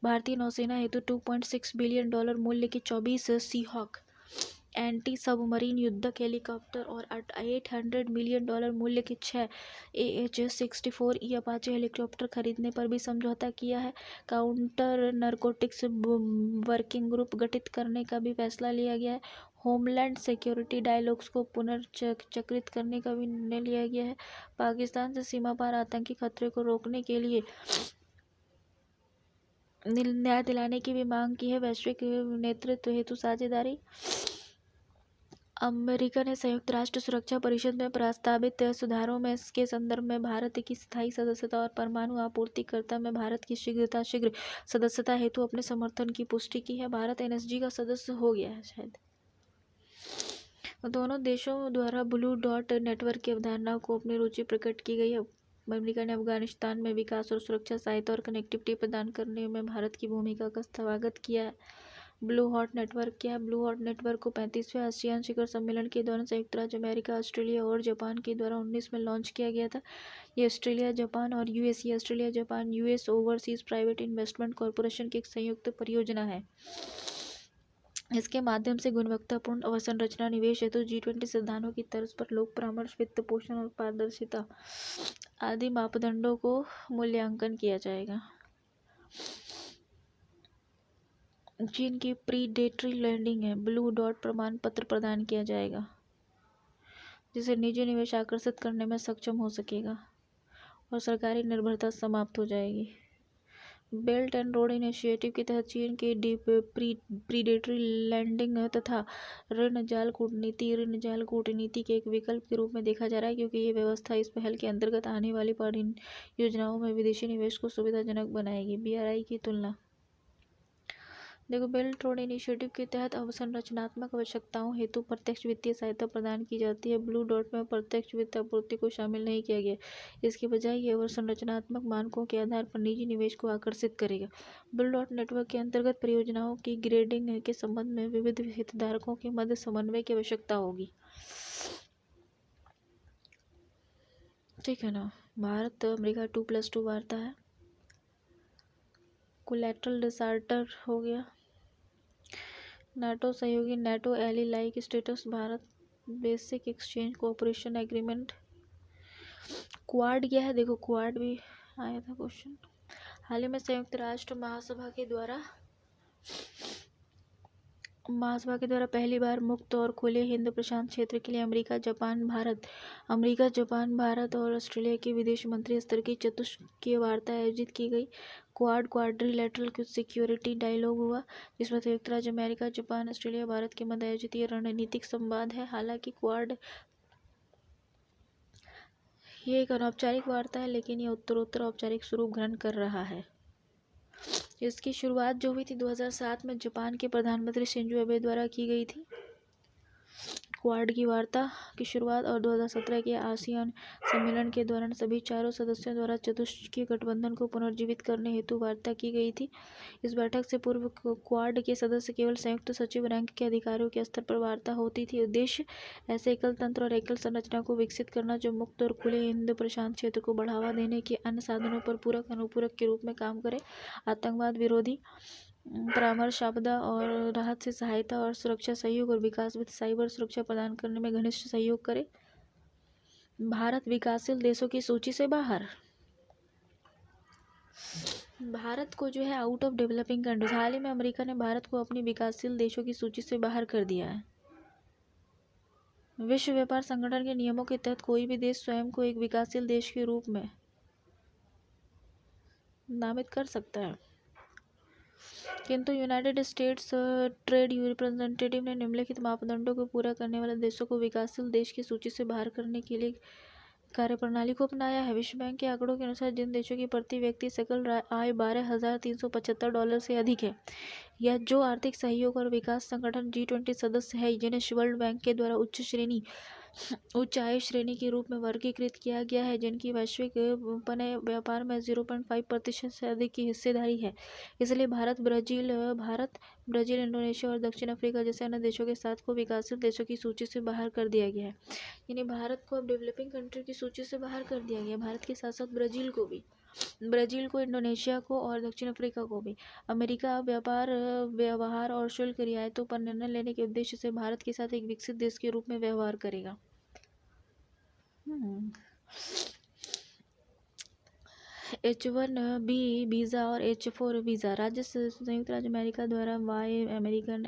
भारतीय नौसेना हेतु $2.6 बिलियन मूल्य के 24 सीहॉक एंटी सबमरीन युद्धक हेलीकॉप्टर और $800 मिलियन मूल्य के 6 AH-64E अपाचे हेलीकॉप्टर खरीदने पर भी समझौता किया है। काउंटर नारकोटिक्स वर्किंग ग्रुप गठित करने का भी फैसला लिया गया है। होमलैंड सिक्योरिटी डायलॉग्स को पुनर्चक्रित करने का भी निर्णय लिया गया है। पाकिस्तान से सीमा पार आतंकी खतरे को रोकने के लिए न्याय दिलाने की भी मांग की है। वैश्विक नेतृत्व हेतु साझेदारी। अमेरिका ने संयुक्त राष्ट्र सुरक्षा परिषद में प्रस्तावित सुधारों में के संदर्भ में भारत की स्थायी सदस्यता और परमाणु आपूर्तिकर्ता में भारत की शीघ्र सदस्यता हेतु अपने समर्थन की पुष्टि की है। भारत एनएसजी का सदस्य हो गया है शायद। दोनों देशों द्वारा ब्लू डॉट नेटवर्क की अवधारणा को अपनी रुचि प्रकट की गई है। अमेरिका ने अफगानिस्तान में विकास और सुरक्षा सहायता और कनेक्टिविटी प्रदान करने में भारत की भूमिका का स्वागत किया है। ब्लू हॉट नेटवर्क क्या है? ब्लू हॉट नेटवर्क को 35वें आसियान शिखर सम्मेलन के दौरान संयुक्त राज्य अमेरिका, ऑस्ट्रेलिया और जापान के द्वारा 19 में लॉन्च किया गया था। ये ऑस्ट्रेलिया, जापान और US Australia Japan US overseas private investment corporation की एक संयुक्त परियोजना है। इसके माध्यम से गुणवत्तापूर्ण अवसंरचना निवेश हेतु G20 सिद्धांतों की तर्ज पर लोक परामर्श, वित्त पोषण और पारदर्शिता आदि मापदंडों को मूल्यांकन किया जाएगा। चीन की प्रीडेटरी लैंडिंग है। ब्लू डॉट प्रमाण पत्र प्रदान किया जाएगा जिससे निजी निवेश आकर्षित करने में सक्षम हो सकेगा और सरकारी निर्भरता समाप्त हो जाएगी। बेल्ट एंड रोड इनिशिएटिव के तहत चीन की प्रीडेटरी लैंडिंग तथा ऋण जाल कूटनीति के एक विकल्प के रूप में देखा जा रहा है, क्योंकि ये व्यवस्था इस पहल के अंतर्गत आने वाली परियोजनाओं में विदेशी निवेश को सुविधाजनक बनाएगी। BRI की तुलना। देखो, बेल्ट रोड इनिशिएटिव के तहत अवसंरचनात्मक आवश्यकताओं हेतु प्रत्यक्ष वित्तीय सहायता प्रदान की जाती है। ब्लू डॉट में प्रत्यक्ष वित्त आपूर्ति को शामिल नहीं किया गया। इसके बजाय ये अवसंरचनात्मक मानकों के आधार पर निजी निवेश को आकर्षित करेगा। ब्लू डॉट नेटवर्क के अंतर्गत परियोजनाओं की ग्रेडिंग के संबंध में विविध हितधारकों के मध्य समन्वय की आवश्यकता होगी। ठीक है ना। भारत अमेरिका 2+2 वार्ता है। कोलैटरल डिसार्टर हो गया। नाटो सहयोगी NATO ally like status Bharat basic exchange cooperation agreement. Quad क्या है? देखो, क्वाड भी आया था क्वेश्चन। हाल ही में संयुक्त राष्ट्र महासभा के द्वारा पहली बार मुक्त और खुले हिंद प्रशांत क्षेत्र के लिए अमेरिका, जापान, भारत और ऑस्ट्रेलिया के विदेश मंत्री स्तर की चतुष्कीय वार्ता आयोजित की गई। क्वाड्रिलैटरल सिक्योरिटी डायलॉग हुआ, जिसमें संयुक्त राज्य अमेरिका, जापान, ऑस्ट्रेलिया, भारत के मध्य आयोजित ये रणनीतिक संवाद है। हालांकि क्वाड ये एक अनौपचारिक वार्ता है, लेकिन ये उत्तरोत्तर औपचारिक स्वरूप ग्रहण कर रहा है। इसकी शुरुआत जो हुई थी 2007 में जापान के प्रधानमंत्री शिंजो एबे द्वारा की गई थी, क्वाड की वार्ता की शुरुआत, और 2017 के आसियान सम्मेलन के दौरान सभी चारों सदस्यों द्वारा चतुष्कीय गठबंधन को पुनर्जीवित करने हेतु वार्ता की गई थी। इस बैठक से पूर्व क्वाड के सदस्य केवल संयुक्त सचिव रैंक के अधिकारियों के स्तर पर वार्ता होती थी। उद्देश्य ऐसे एकल तंत्र और एकल संरचना को विकसित करना जो मुक्त और खुले हिंद प्रशांत क्षेत्र को बढ़ावा देने के अन्य साधनों पर पूरक अनुपूरक के रूप में काम करे, आतंकवाद विरोधी परामर्श, आपदा और राहत से सहायता और सुरक्षा सहयोग और विकास वित्त, साइबर सुरक्षा प्रदान करने में घनिष्ठ सहयोग करे। भारत विकासशील देशों की सूची से बाहर। भारत को जो है आउट ऑफ डेवलपिंग कंट्रीज, हाल ही में अमेरिका ने भारत को अपनी विकासशील देशों की सूची से बाहर कर दिया है। विश्व व्यापार संगठन के नियमों के तहत कोई भी देश स्वयं को एक विकासशील देश के रूप में नामित कर सकता है, किंतु यूनाइटेड स्टेट्स ट्रेड रिप्रेजेंटेटिव ने निम्नलिखित मापदंडों को पूरा करने वाले देशों को विकासशील देश की सूची से बाहर करने के लिए कार्यप्रणाली को अपनाया है। विश्व बैंक के आंकड़ों के अनुसार जिन देशों की प्रति व्यक्ति सकल आय $12,375 से अधिक है, या जो आर्थिक सहयोग और विकास संगठन G20 सदस्य है, जिन्हें वर्ल्ड बैंक के द्वारा उच्च आय श्रेणी के रूप में वर्गीकृत किया गया है, जिनकी वैश्विक पने व्यापार में 0.5% से अधिक की हिस्सेदारी है। इसलिए भारत, ब्राजील, इंडोनेशिया और दक्षिण अफ्रीका जैसे अन्य देशों के साथ को विकासशील देशों की सूची से बाहर कर दिया गया है। यानी भारत को अब डेवलपिंग कंट्री की सूची से बाहर कर दिया गया। भारत के साथ साथ ब्राजील को, इंडोनेशिया को और दक्षिण अफ्रीका को भी। अमेरिका व्यवहार और शुल्क रियायतों पर निर्णय लेने के उद्देश्य से भारत के साथ एक विकसित देश के रूप में व्यवहार करेगा। H-1B वीज़ा और H-4 वीज़ा। संयुक्त राज्य अमेरिका द्वारा buy American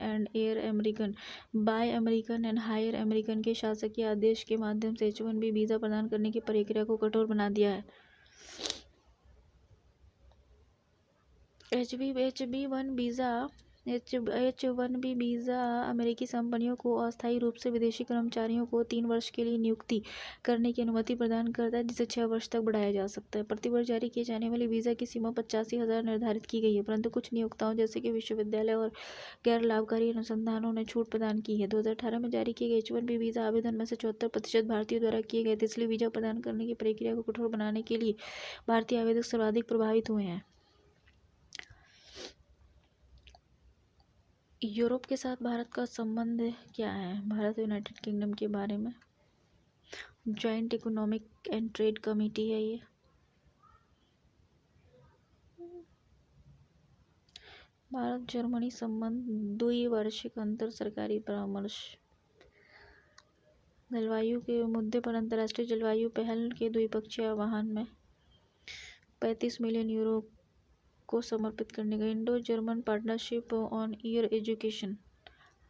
and hire American के शासकीय आदेश के माध्यम से H-1B वीज़ा प्रदान करने की प्रक्रिया को कठोर बना दिया है। H-1B वीज़ा अमेरिकी कंपनियों को अस्थायी रूप से विदेशी कर्मचारियों को 3 वर्ष के लिए नियुक्ति करने की अनुमति प्रदान करता है, जिसे 6 वर्ष तक बढ़ाया जा सकता है। प्रतिवर्ष जारी किए जाने वाली वीज़ा की सीमा 85,000 निर्धारित की गई है, परंतु कुछ नियोक्ताओं जैसे कि विश्वविद्यालय और गैर लाभकारी अनुसंधानों ने छूट प्रदान की है। 2018 में जारी किए गए H-1B वीज़ा आवेदन में से 74% भारतीयों द्वारा किए गए थे। इसलिए वीज़ा प्रदान करने की प्रक्रिया को कठोर बनाने के लिए भारतीय आवेदक सर्वाधिक प्रभावित हुए हैं। यूरोप के साथ भारत का संबंध क्या है? भारत यूनाइटेड किंगडम के बारे में joint economic and trade committee है ये। भारत जर्मनी संबंध द्विवार्षिक अंतर सरकारी परामर्श। जलवायु के मुद्दे पर अंतर्राष्ट्रीय जलवायु पहल के द्विपक्षीय आह्वान में 35 मिलियन यूरो को समर्पित करने का। Indo German partnership on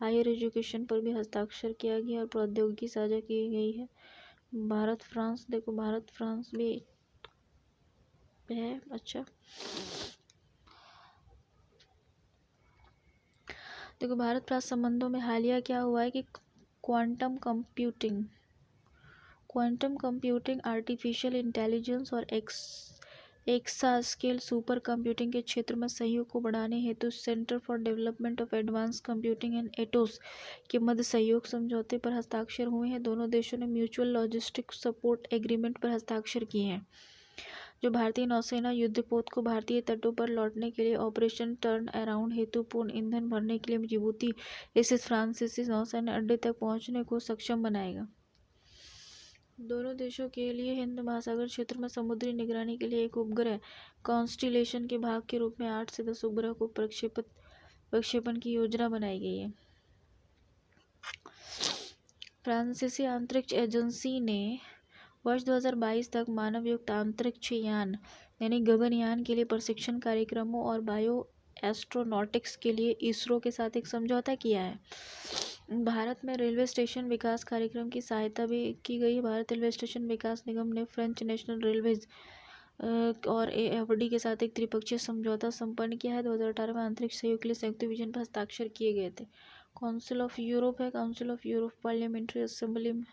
higher education पर भी हस्ताक्षर किया गया और प्रौद्योगिकी साझा की गई है। भारत फ्रांस भी है। अच्छा, देखो भारत फ्रांस संबंधों में हालिया क्या हुआ है कि क्वांटम कंप्यूटिंग, आर्टिफिशियल इंटेलिजेंस और एक्सास्केल सुपर कंप्यूटिंग के क्षेत्र में सहयोग को बढ़ाने हेतु centre for development of advance computing and Atos के मध्य सहयोग समझौते पर हस्ताक्षर हुए हैं। दोनों देशों ने म्यूचुअल लॉजिस्टिक सपोर्ट एग्रीमेंट पर हस्ताक्षर किए हैं, जो भारतीय नौसेना युद्धपोत को भारतीय तटों पर लौटने के लिए ऑपरेशन टर्न अराउंड हेतु पूर्ण ईंधन भरने के लिए जिबूती स्थित फ्रांसीसी नौसेना अड्डे तक पहुंचने को सक्षम बनाएगा। दोनों देशों के लिए हिंद महासागर क्षेत्र में समुद्री निगरानी के लिए एक उपग्रह कॉन्स्टिलेशन के भाग के रूप में 8 से 10 उपग्रह को प्रक्षेपण की योजना बनाई गई है। फ्रांसीसी अंतरिक्ष एजेंसी ने वर्ष 2022 तक मानवयुक्त अंतरिक्ष यान यानी गगनयान के लिए प्रशिक्षण कार्यक्रमों और बायो एस्ट्रोनॉटिक्स के लिए इसरो के साथ एक समझौता किया है। भारत में रेलवे स्टेशन विकास कार्यक्रम की सहायता भी की गई। भारत रेलवे स्टेशन विकास निगम ने फ्रेंच नेशनल रेलवेज और AFD के साथ एक त्रिपक्षीय समझौता संपन्न किया है। 2018 में अंतरिक्ष सहयोग के लिए संयुक्त विजन पर हस्ताक्षर किए गए थे। काउंसिल ऑफ यूरोप है। Council of Europe parliamentary assembly में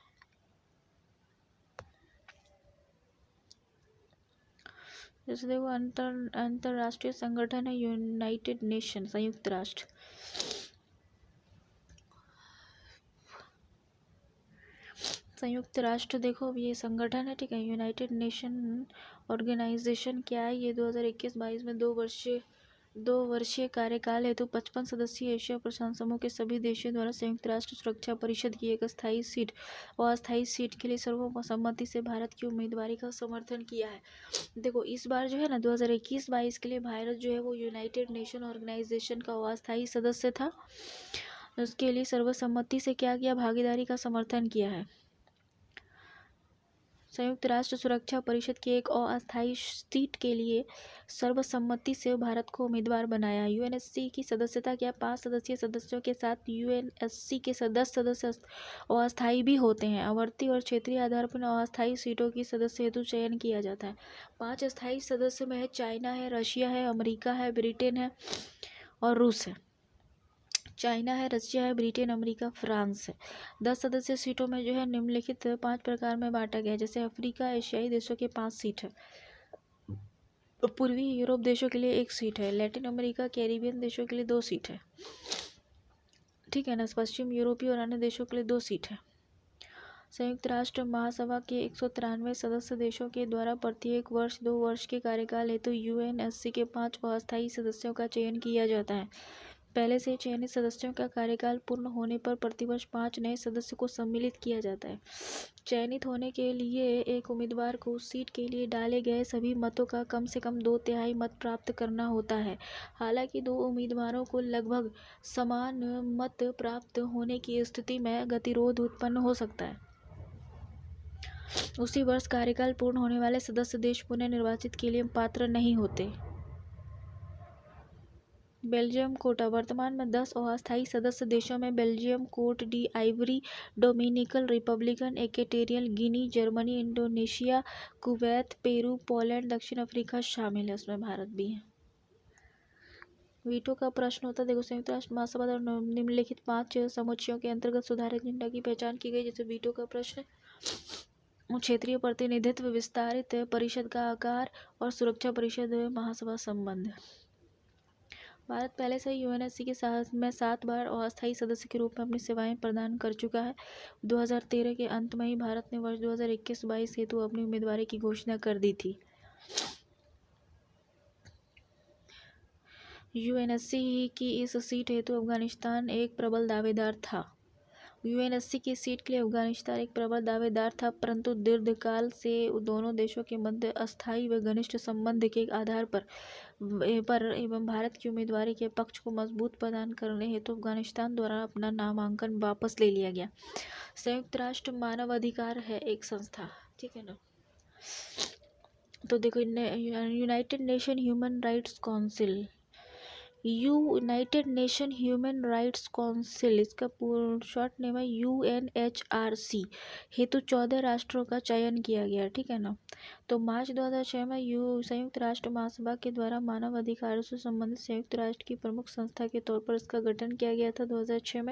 जैसे देखो अंतरराष्ट्रीय संगठन है यूनाइटेड नेशन, संयुक्त राष्ट्र। संयुक्त राष्ट्र देखो अब ये संगठन है, ठीक है। यूनाइटेड नेशन ऑर्गेनाइजेशन क्या है? ये 2021-22 में 2 वर्षीय कार्यकाल हेतु 55 सदस्यीय एशिया प्रशांत समूह के सभी देशों द्वारा संयुक्त राष्ट्र सुरक्षा परिषद की एक स्थायी सीट और अस्थायी सीट के लिए सर्वसम्मति से भारत की उम्मीदवारी का समर्थन किया है। देखो इस बार जो है ना 2021-22 के लिए भारत जो है वो यूनाइटेड नेशन ऑर्गेनाइजेशन का अस्थायी सदस्य था। उसके लिए सर्वसम्मति से क्या किया? भागीदारी का समर्थन किया है। संयुक्त राष्ट्र सुरक्षा परिषद की एक अस्थायी सीट के लिए सर्वसम्मति से भारत को उम्मीदवार बनाया। यूएनएससी की सदस्यता क्या 5 सदस्यीय सदस्यों के साथ यूएनएससी के 10 सदस्य अस्थायी भी होते हैं। आवर्ती और क्षेत्रीय आधार पर अस्थायी सीटों की सदस्य हेतु चयन किया जाता है। 5 अस्थायी सदस्य में है चाइना है, रशिया है, अमेरिका है, ब्रिटेन है और रूस है। चाइना है, रशिया है, ब्रिटेन, अमेरिका, फ्रांस है। 10 सदस्य सीटों में जो है निम्नलिखित 5 प्रकार में बांटा गया है। जैसे अफ्रीका, एशियाई देशों के 5 सीट है। पूर्वी यूरोप देशों के लिए 1 सीट है। लैटिन अमेरिका, कैरिबियन देशों के लिए 2 सीट है। ठीक है ना। पश्चिम यूरोपीय और अन्य देशों के लिए 2 सीट है। संयुक्त राष्ट्र महासभा के 193 सदस्य देशों के द्वारा प्रत्येक वर्ष 2 वर्ष के कार्यकाल हेतु यूएनएससी के 5 अस्थायी सदस्यों का चयन किया जाता है। पहले से चयनित सदस्यों का कार्यकाल पूर्ण होने पर प्रतिवर्ष 5 नए सदस्य को सम्मिलित किया जाता है। चयनित होने के लिए एक उम्मीदवार को उस सीट के लिए डाले गए सभी मतों का कम से कम 2/3 मत प्राप्त करना होता है। हालांकि 2 उम्मीदवारों को लगभग समान मत प्राप्त होने की स्थिति में गतिरोध उत्पन्न हो सकता है। उसी वर्ष कार्यकाल पूर्ण होने वाले सदस्य देश पुनः निर्वाचित के लिए पात्र नहीं होते। बेल्जियम कोटा। वर्तमान में 10 अस्थायी सदस्य देशों में Belgium, Cote d' Ivoire, Dominican Republic, Equatorial Guinea, Germany, Indonesia, Kuwait, Peru, Poland, दक्षिण अफ्रीका शामिल है। उसमें भारत भी है। वीटो का प्रश्न होता है। देखो, संयुक्त राष्ट्र महासभा द्वारा निम्नलिखित 5 समुच्चयों के अंतर्गत सुधार एजेंडा की पहचान की गई। जैसे वीटो का प्रश्न, क्षेत्रीय प्रतिनिधित्व, विस्तारित परिषद का आकार और सुरक्षा परिषद महासभा संबंध। भारत पहले से ही यूएनएससी के साथ में 7 बार अस्थायी सदस्य के रूप में अपनी सेवाएं प्रदान कर चुका है। 2013 के अंत में ही भारत ने वर्ष 2021-22 हेतु अपनी उम्मीदवारी की घोषणा कर दी थी। यूएनएससी की इस सीट हेतु अफगानिस्तान एक प्रबल दावेदार था। यूएनएससी की सीट के लिए अफगानिस्तान एक प्रबल दावेदार था, परंतु दीर्घकाल से दोनों देशों के मध्य अस्थायी व घनिष्ठ संबंध के आधार पर एवं भारत की उम्मीदवारी के पक्ष को मजबूत प्रदान करने हेतु अफगानिस्तान द्वारा अपना नामांकन वापस ले लिया गया। संयुक्त राष्ट्र मानव अधिकार है एक संस्था। ठीक है ना। तो देखो, United Nation human rights council, United Nation human rights council, इसका शॉर्ट नेम है यूएनएचआरसी, हेतु 14 राष्ट्रों का चयन किया गया। ठीक है ना। तो मार्च 2006 में संयुक्त राष्ट्र महासभा के द्वारा मानव अधिकारों से संबंधित संयुक्त राष्ट्र की प्रमुख संस्था के तौर पर इसका गठन किया गया था 2006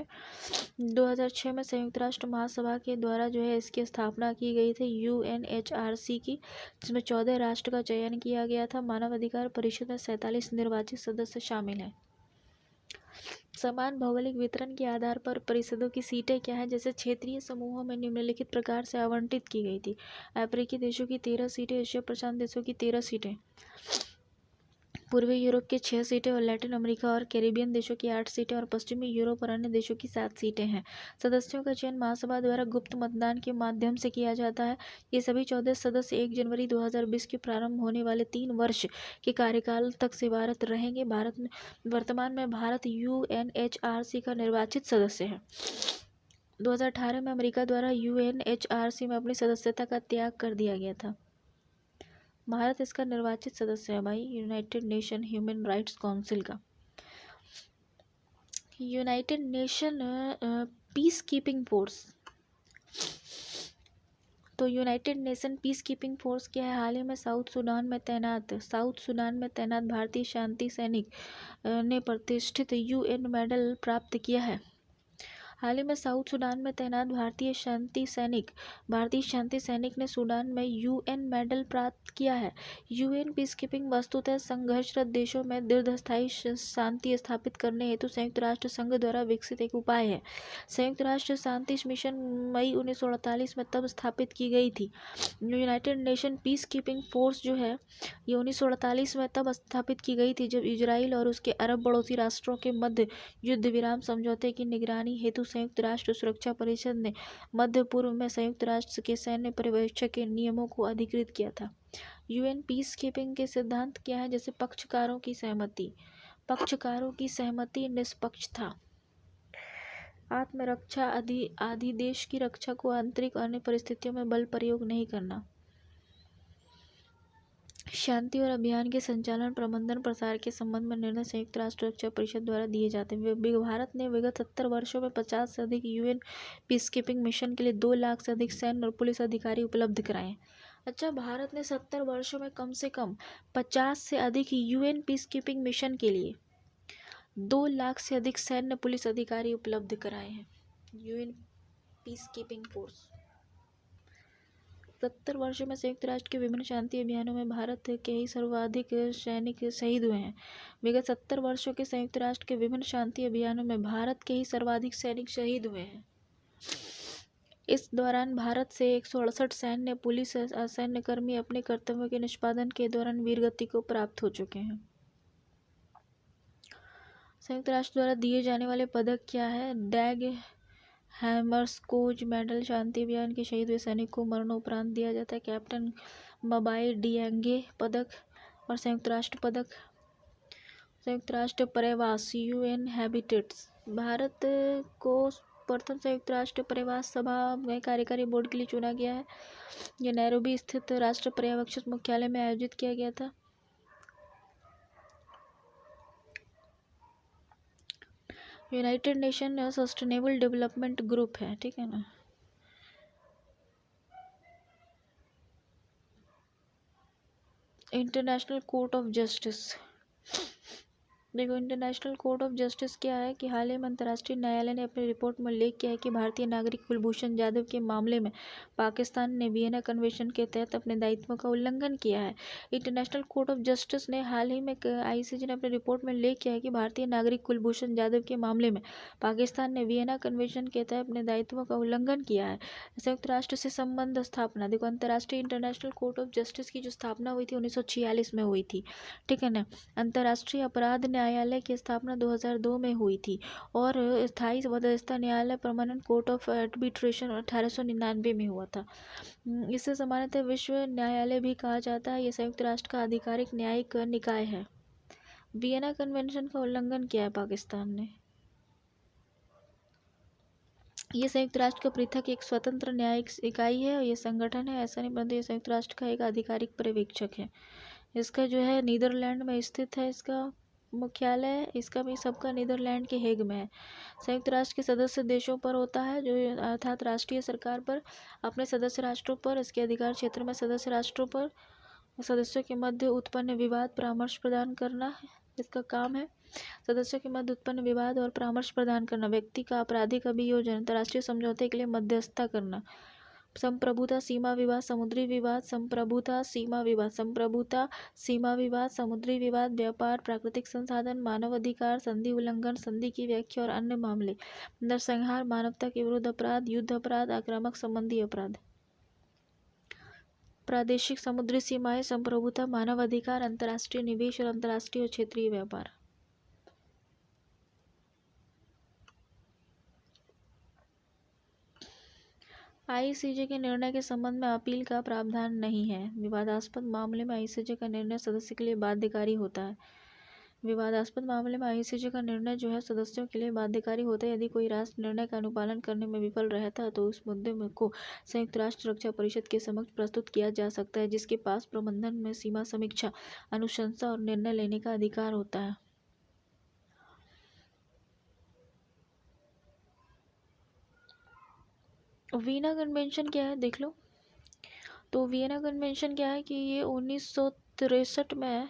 में संयुक्त राष्ट्र महासभा के द्वारा जो है इसकी स्थापना की गई थी यूएनएचआरसी की, जिसमें 14 राष्ट्र का चयन किया गया था। मानव अधिकार परिषद में 47 निर्वाचित सदस्य शामिल हैं। समान भौगोलिक वितरण के आधार पर परिषदों की सीटें क्या है। जैसे क्षेत्रीय समूहों में निम्नलिखित प्रकार से आवंटित की गई थी। अफ्रीकी देशों की 13 सीटें, एशिया प्रशांत देशों की 13 सीटें, पूर्वी यूरोप के 6 सीटें और लैटिन अमेरिका और कैरिबियन देशों की 8 सीटें और पश्चिमी यूरोप और अन्य देशों की 7 सीटें हैं। सदस्यों का चयन महासभा द्वारा गुप्त मतदान के माध्यम से किया जाता है। ये सभी 14 सदस्य 1 जनवरी 2020 के प्रारंभ होने वाले 3 वर्ष के कार्यकाल तक सेवारत रहेंगे। वर्तमान में भारत यूएनएचआरसी का निर्वाचित सदस्य है। 2018 में अमेरिका द्वारा यूएनएचआरसी में अपनी सदस्यता का त्याग कर दिया गया था। भारत इसका निर्वाचित सदस्य है भाई, United Nation human rights council का। United Nation peace keeping force, तो United Nation peace keeping force क्या है। हाल ही में साउथ सूडान में तैनात भारतीय शांति सैनिक ने प्रतिष्ठित यूएन मेडल प्राप्त किया है। हाल ही में साउथ सूडान में तैनात भारतीय शांति सैनिक ने सूडान में यूएन मेडल प्राप्त किया है। यूएन पीसकीपिंग वस्तुतः संघर्षरत देशों में दीर्घस्थायी शांति स्थापित करने हेतु संयुक्त राष्ट्र संघ द्वारा विकसित एक उपाय है। संयुक्त राष्ट्र शांति मिशन मई 1948 में तब स्थापित की गई थी। United Nation peace keeping force जो है ये 1948 में तब स्थापित की गई थी जब इजराइल और उसके अरब पड़ोसी राष्ट्रों के मध्य युद्ध विराम समझौते की निगरानी हेतु संयुक्त राष्ट्र सुरक्षा परिषद ने मध्य पूर्व में संयुक्त राष्ट्र के सैन्य पर्यवेक्षक के नियमों को अधिकृत किया था। यूएन पीस कीपिंग के सिद्धांत क्या है। जैसे पक्षकारों की सहमति, निष्पक्षता, आत्मरक्षा, अधिदेश की रक्षा को आंतरिक अन्य परिस्थितियों में बल प्रयोग नहीं करना, शांति और अभियान के संचालन, प्रबंधन, प्रसार के संबंध में निर्णय संयुक्त राष्ट्र सुरक्षा परिषद द्वारा दिए जाते हैं। भारत ने विगत 70 वर्षों में 50 से अधिक यूएन पीसकीपिंग मिशन के लिए 2 लाख से अधिक सैन्य और पुलिस अधिकारी उपलब्ध कराए हैं। अच्छा, भारत ने 70 वर्षों में कम से कम 50 से अधिक यूएन पीसकीपिंग मिशन के लिए 2 लाख से अधिक सैन्य पुलिस अधिकारी उपलब्ध कराए हैं। UN peacekeeping force. 70 वर्षों में संयुक्त राष्ट्र के विभिन्न शांति अभियानों में भारत के ही सर्वाधिक सैनिक शहीद हुए हैं। विगत 70 वर्षों के संयुक्त राष्ट्र के विभिन्न शांति अभियानों में भारत के ही सर्वाधिक सैनिक शहीद हुए हैं। इस दौरान भारत से 168 सैन्य, पुलिस, असैन्य कर्मी अपने कर्तव्यों के निष्पादन के दौरान वीरगति को प्राप्त हो चुके हैं। संयुक्त राष्ट्र द्वारा दिए जाने वाले पदक क्या है? डैग हैमर्सकोज मेडल शांति अभियान के शहीद हुए सैनिक को मरणोपरांत दिया जाता है। कैप्टन मबाई डियांगे पदक और संयुक्त राष्ट्र पदक। संयुक्त राष्ट्र प्रवास यूएन हैबिटेट्स। भारत को प्रथम संयुक्त राष्ट्र प्रवास सभा में कार्यकारी बोर्ड के लिए चुना गया है। यह नैरोबी स्थित राष्ट्र पर्यवेक्षक मुख्यालय में आयोजित किया गया था। United nation sustainable development group है, ठीक है ना। International court of justice. देखो, इंटरनेशनल कोर्ट ऑफ जस्टिस क्या है कि हाल ही में अंतर्राष्ट्रीय न्यायालय ने अपनी रिपोर्ट में उल्लेख किया है कि भारतीय नागरिक कुलभूषण जाधव के मामले में पाकिस्तान ने वियना कन्वेंशन के तहत अपने दायित्वों का उल्लंघन किया है। इंटरनेशनल कोर्ट ऑफ जस्टिस ने हाल ही में आईसीजे ने अपनी रिपोर्ट में उल्लेख किया है कि भारतीय नागरिक कुलभूषण जाधव के मामले में पाकिस्तान ने वियना कन्वेंशन के तहत अपने दायित्वों का उल्लंघन किया है। संयुक्त राष्ट्र से संबंध स्थापना। देखो, अंतर्राष्ट्रीय इंटरनेशनल कोर्ट ऑफ जस्टिस की जो स्थापना हुई थी 1946 में हुई थी, ठीक है ना। अंतर्राष्ट्रीय अपराध न्यायालय की स्थापना 2002 में हुई थी और स्थायी मध्यस्थता न्यायालय परमानेंट कोर्ट ऑफ आर्बिट्रेशन 1899 में हुआ था। इसे सामान्यतः विश्व न्यायालय भी कहा जाता है। यह संयुक्त राष्ट्र का आधिकारिक न्यायिक निकाय है। वियना कन्वेंशन का उल्लंघन किया है पाकिस्तान ने। यह संयुक्त राष्ट्र का पृथक एक स्वतंत्र न्यायिक इकाई है और यह संगठन है, ऐसा नहीं, परंतु यह संयुक्त राष्ट्र का एक आधिकारिक पर्यवेक्षक है। इसका जो है नीदरलैंड में स्थित है, इसका मुख्यालय। इसका भी सबका नीदरलैंड के हेग में है। संयुक्त राष्ट्र के सदस्य देशों पर होता है, जो अर्थात राष्ट्रीय सरकार पर, अपने सदस्य राष्ट्रों पर, इसके अधिकार क्षेत्र में सदस्य राष्ट्रों पर सदस्यों के मध्य उत्पन्न विवाद परामर्श प्रदान करना इसका काम है। सदस्यों के मध्य उत्पन्न विवाद और परामर्श प्रदान करना, व्यक्ति का आपराधिक अभियोजन, अंतर्राष्ट्रीय समझौते के लिए मध्यस्थता करना। संप्रभुता, सीमा विवाद, समुद्री विवाद, संप्रभुता, सीमा विवाद, संप्रभुता, सीमा विवाद, समुद्री विवाद, व्यापार, प्राकृतिक संसाधन, मानव अधिकार, संधि उल्लंघन, संधि की व्याख्या और अन्य मामले, नरसंहार, मानवता के विरुद्ध अपराध, युद्ध अपराध, आक्रामक संबंधी अपराध। प्रादेशिक समुद्री सीमाएं, संप्रभुता, मानव अधिकार, अंतर्राष्ट्रीय निवेश और अंतर्राष्ट्रीय और क्षेत्रीय व्यापार। आईसीजे के निर्णय के संबंध में अपील का प्रावधान नहीं है। विवादास्पद मामले में आईसीजे का निर्णय सदस्य के लिए बाध्यकारी होता है। विवादास्पद मामले में आईसीजे का निर्णय जो है सदस्यों के लिए बाध्यकारी होता है। यदि कोई राष्ट्र निर्णय का अनुपालन करने में विफल रहता है तो उस मुद्दे में को संयुक्त राष्ट्र सुरक्षा परिषद के समक्ष प्रस्तुत किया जा सकता है, जिसके पास प्रबंधन में सीमा समीक्षा, अनुशंसा और निर्णय लेने का अधिकार होता है। वियना कन्वेंशन क्या है देख लो। तो वियना कन्वेंशन क्या है कि ये 1963 में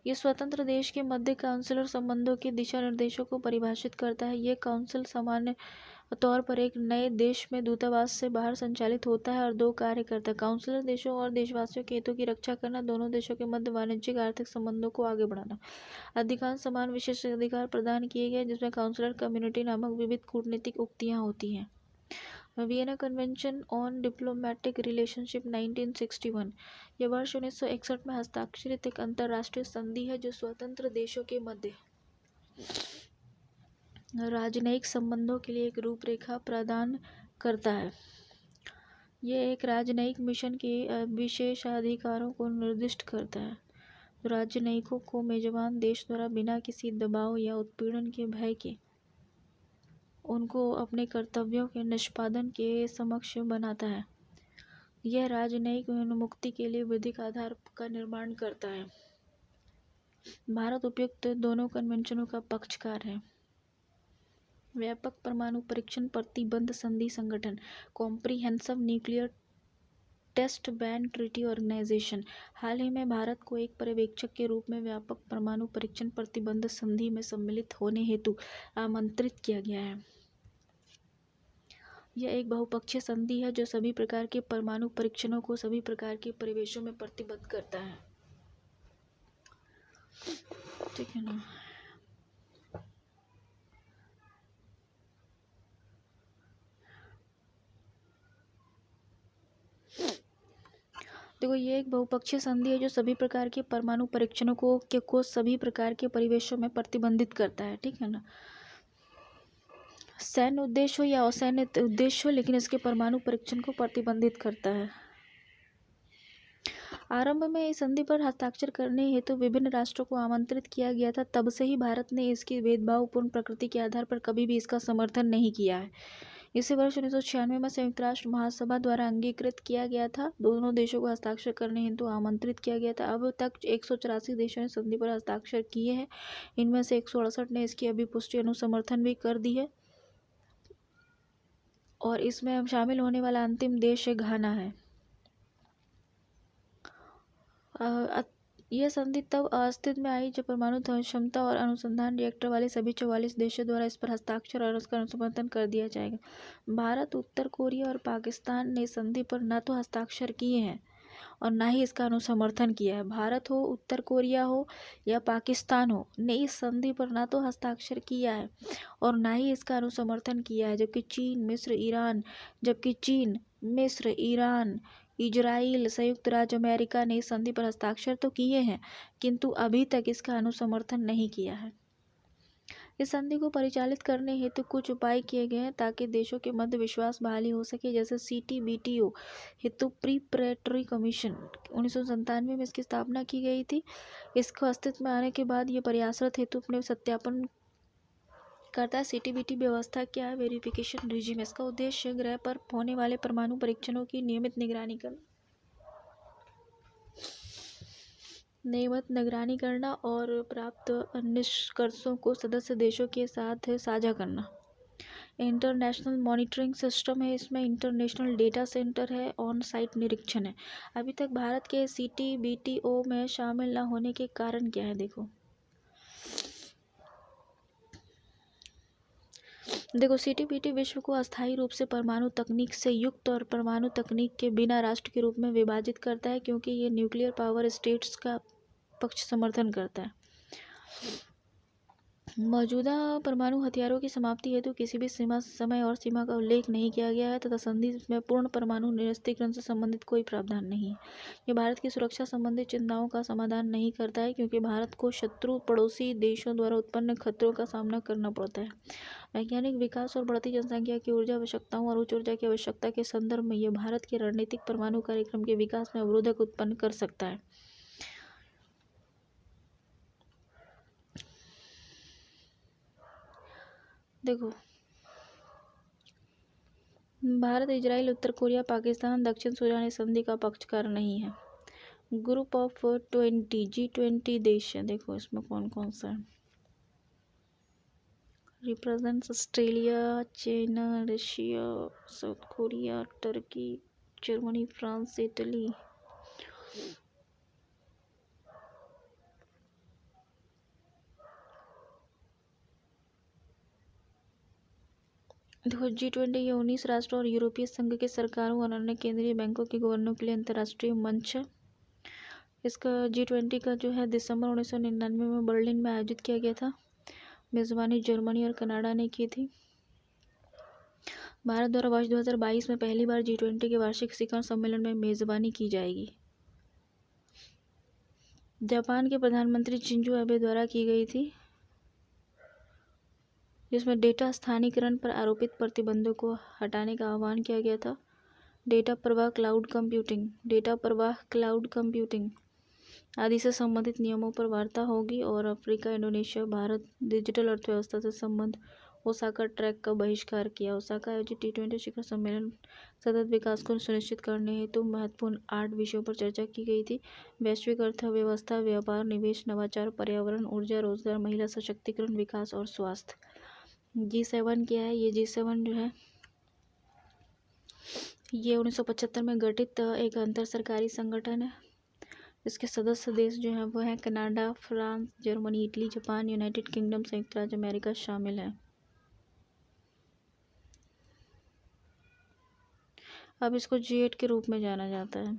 ये स्वतंत्र देश के मध्य काउंसिलर संबंधों के दिशा निर्देशों को परिभाषित करता है। ये काउंसिल सामान्य तौर पर एक नए देश में दूतावास से बाहर संचालित होता है और 2 कार्य करता है। काउंसिलर देशों और देशवासियों के हितों की रक्षा करना, दोनों देशों के मध्य वाणिज्यिक आर्थिक संबंधों को आगे बढ़ाना। अधिकांश समान विशेष अधिकार प्रदान किए गए, जिसमें काउंसिलर कम्युनिटी नामक विविध कूटनीतिक उक्तियां होती हैं। Vienna convention on diplomatic relationship 1961 यह वर्ष 1961 में हस्ताक्षरित एक अंतर्राष्ट्रीय संधि है जो स्वतंत्र देशों के मध्य राजनयिक संबंधों के लिए एक रूपरेखा प्रदान करता है। यह एक राजनयिक मिशन के विशेषाधिकारों को निर्दिष्ट करता है। राजनयिकों को मेजबान देश द्वारा बिना किसी दबाव या उत्पीड़न के भय के उनको अपने कर्तव्यों के निष्पादन के समक्ष बनाता है। यह राजनयिक उन्मुक्ति के लिए विधिक आधार का निर्माण करता है। भारत उपयुक्त दोनों कन्वेंशनों का पक्षकार है। व्यापक परमाणु परीक्षण प्रतिबंध संधि संगठन, comprehensive nuclear test ban treaty organisation, हाल ही में भारत को एक पर्यवेक्षक के रूप में व्यापक परमाणु परीक्षण प्रतिबंध संधि में सम्मिलित होने हेतु आमंत्रित किया गया है। यह एक बहुपक्षीय संधि है जो सभी प्रकार के परमाणु परीक्षणों को सभी प्रकार के परिवेशों में प्रतिबद्ध करता है। ठीक है ना। देखो, ये एक बहुपक्षीय संधि है जो सभी प्रकार के परमाणु परीक्षणों को सभी प्रकार के परिवेशों में प्रतिबंधित करता है। ठीक है ना। सैन्य उद्देश्य हो या असैन्य उद्देश्य हो, लेकिन इसके परमाणु परीक्षण को प्रतिबंधित करता है। आरंभ में इस संधि पर हस्ताक्षर करने हेतु विभिन्न राष्ट्रों को आमंत्रित किया गया था। तब से ही भारत ने इसकी भेदभावपूर्ण प्रकृति के आधार पर कभी भी इसका समर्थन नहीं किया है। इसे वर्ष 1996 में संयुक्त राष्ट्र महासभा द्वारा अंगीकृत किया गया था। दोनों देशों को हस्ताक्षर करने हेतु आमंत्रित किया गया था। अब तक 184 देशों ने संधि पर हस्ताक्षर किए हैं। इनमें से 168 ने इसकी अभिपुष्टि अनुसमर्थन भी कर दी है और इसमें शामिल होने वाला अंतिम देश घाना है। यह संधि तब अस्तित्व में आई जब परमाणु क्षमता और अनुसंधान रिएक्टर वाले सभी 44 देशों द्वारा इस पर हस्ताक्षर और उसका समर्थन कर दिया जाएगा। भारत, उत्तर कोरिया और पाकिस्तान ने संधि पर न तो हस्ताक्षर किए हैं और न ही इसका अनुसमर्थन किया है। भारत हो, उत्तर कोरिया हो या पाकिस्तान हो, ने इस संधि पर न तो हस्ताक्षर किया है और न ही इसका अनुसमर्थन किया है। जबकि चीन, मिस्र, ईरान, इजराइल, संयुक्त राज्य अमेरिका ने इस संधि पर हस्ताक्षर तो किए हैं, किंतु अभी तक इसका अनुसमर्थन नहीं किया है। इस संधि को परिचालित करने हेतु कुछ उपाय किए गए हैं ताकि देशों के मध्य विश्वास बहाली हो सके, जैसे CTBTO हेतु प्रिपरेटरी कमीशन 1997 में इसकी स्थापना की गई थी। इसको अस्तित्व में आने के बाद ये प्रयासरत हेतु अपने सत्यापन करता है। CTBT व्यवस्था क्या है? Verification regime. इसका उद्देश्य ग्रह पर होने वाले परमाणु परीक्षणों की नियमित निगरानी करना और प्राप्त निष्कर्षों को सदस्य देशों के साथ साझा करना। इंटरनेशनल मॉनिटरिंग सिस्टम है, इसमें इंटरनेशनल डेटा सेंटर है, ऑन साइट निरीक्षण है। अभी तक भारत के CTBTO में शामिल न होने के कारण क्या है? देखो, CTBT विश्व को अस्थायी रूप से परमाणु तकनीक से युक्त और परमाणु तकनीक के बिना राष्ट्र के रूप में विभाजित करता है, क्योंकि ये न्यूक्लियर पावर स्टेट्स का पक्ष समर्थन करता है। मौजूदा परमाणु हथियारों की समाप्ति हेतु किसी भी समय और सीमा का उल्लेख नहीं किया गया है तथा संधि में पूर्ण परमाणु निरस्त्रीकरण से संबंधित कोई प्रावधान नहीं है। ये भारत की सुरक्षा संबंधी चिंताओं का समाधान नहीं करता है, क्योंकि भारत को शत्रु पड़ोसी देशों द्वारा उत्पन्न खतरों का सामना करना पड़ता है। वैज्ञानिक विकास और बढ़ती जनसंख्या की ऊर्जा आवश्यकताओं और उच्च ऊर्जा की आवश्यकता के संदर्भ में यह भारत के रणनीतिक परमाणु कार्यक्रम के विकास में अवरोधक उत्पन्न कर सकता है। देखो, भारत, इजराइल, उत्तर कोरिया, पाकिस्तान, दक्षिण सूडान इस संधि का पक्षकार नहीं है। ग्रुप ऑफ 20 G20 देश है। देखो इसमें कौन कौन सा है। Represents Australia, China, Russia, south Korea, Turkey, Germany, France, Italy. देखो, G20 ये 19 राष्ट्रों और यूरोपीय संघ के सरकारों और अन्य केंद्रीय बैंकों के गवर्नरों के लिए अंतर्राष्ट्रीय मंच है। इसका G20 का जो है दिसंबर 1999 में बर्लिन में आयोजित किया गया था। मेज़बानी जर्मनी और कनाडा ने की थी। भारत द्वारा वर्ष 2022 में पहली बार G20 के वार्षिक शिखर सम्मेलन में मेज़बानी की जाएगी। जापान के प्रधानमंत्री शिंजो आबे द्वारा की गई थी, जिसमें डेटा स्थानीयकरण पर आरोपित प्रतिबंधों को हटाने का आह्वान किया गया था। डेटा प्रवाह, क्लाउड कंप्यूटिंग आदि से संबंधित नियमों पर वार्ता होगी और अफ्रीका, इंडोनेशिया, भारत डिजिटल अर्थव्यवस्था से संबंध ओसाका ट्रैक का बहिष्कार किया। ओसाका आयोजित T20 शिखर सम्मेलन सतत विकास को सुनिश्चित करने हेतु महत्वपूर्ण 8 विषयों पर चर्चा की गई थी। वैश्विक अर्थव्यवस्था, व्यापार, निवेश, नवाचार, पर्यावरण, ऊर्जा, रोजगार, महिला सशक्तिकरण, विकास और स्वास्थ्य। G7 क्या है? ये G7 जो है ये 1975 में गठित एक अंतर सरकारी संगठन है। इसके सदस्य देश जो हैं वो हैं Canada, France, Germany, Italy, Japan, United kingdom, संयुक्त राज्य अमेरिका शामिल हैं। अब इसको G8 के रूप में जाना जाता है।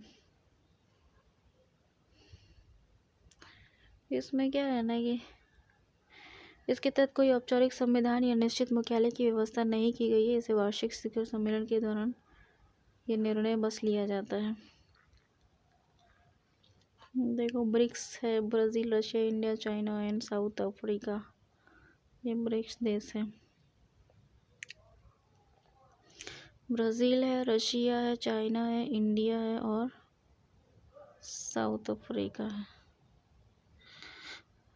इसमें क्या है ना, ये इसके तहत कोई औपचारिक संविधान या निश्चित मुख्यालय की व्यवस्था नहीं की गई है। इसे वार्षिक शिखर सम्मेलन के दौरान ये निर्णय बस लिया जाता है। देखो ब्रिक्स है, Brazil, Russia, India, China and south Africa, ये ब्रिक्स देश है। ब्राज़ील है, रशिया है, चाइना है, इंडिया है और साउथ अफ्रीका है।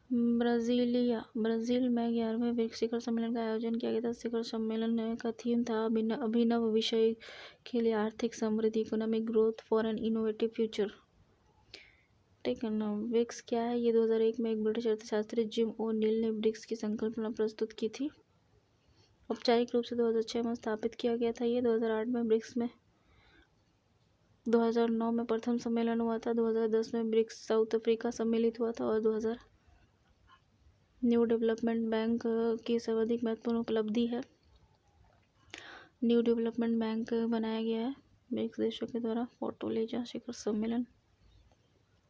ब्राज़ील में 11वें ब्रिक्स शिखर सम्मेलन का आयोजन किया गया था। शिखर सम्मेलन का थीम था अभिनव विषय के लिए आर्थिक समृद्धि, economic growth for an innovative future. ठीक है ना। ब्रिक्स क्या है? ये 2001 में एक ब्रिटिश अर्थशास्त्री जिम ओ नील ने ब्रिक्स की संकल्पना प्रस्तुत की थी। औपचारिक रूप से 2006 में स्थापित किया गया था। ये 2008 में ब्रिक्स में 2009 में प्रथम सम्मेलन हुआ था। 2010 में ब्रिक्स साउथ अफ्रीका सम्मिलित हुआ था और 2000 न्यू डेवलपमेंट बैंक की सर्वाधिक महत्वपूर्ण उपलब्धि है। न्यू डेवलपमेंट बैंक बनाया गया है ब्रिक्स देशों के द्वारा। फोर्टालेजा शिखर सम्मेलन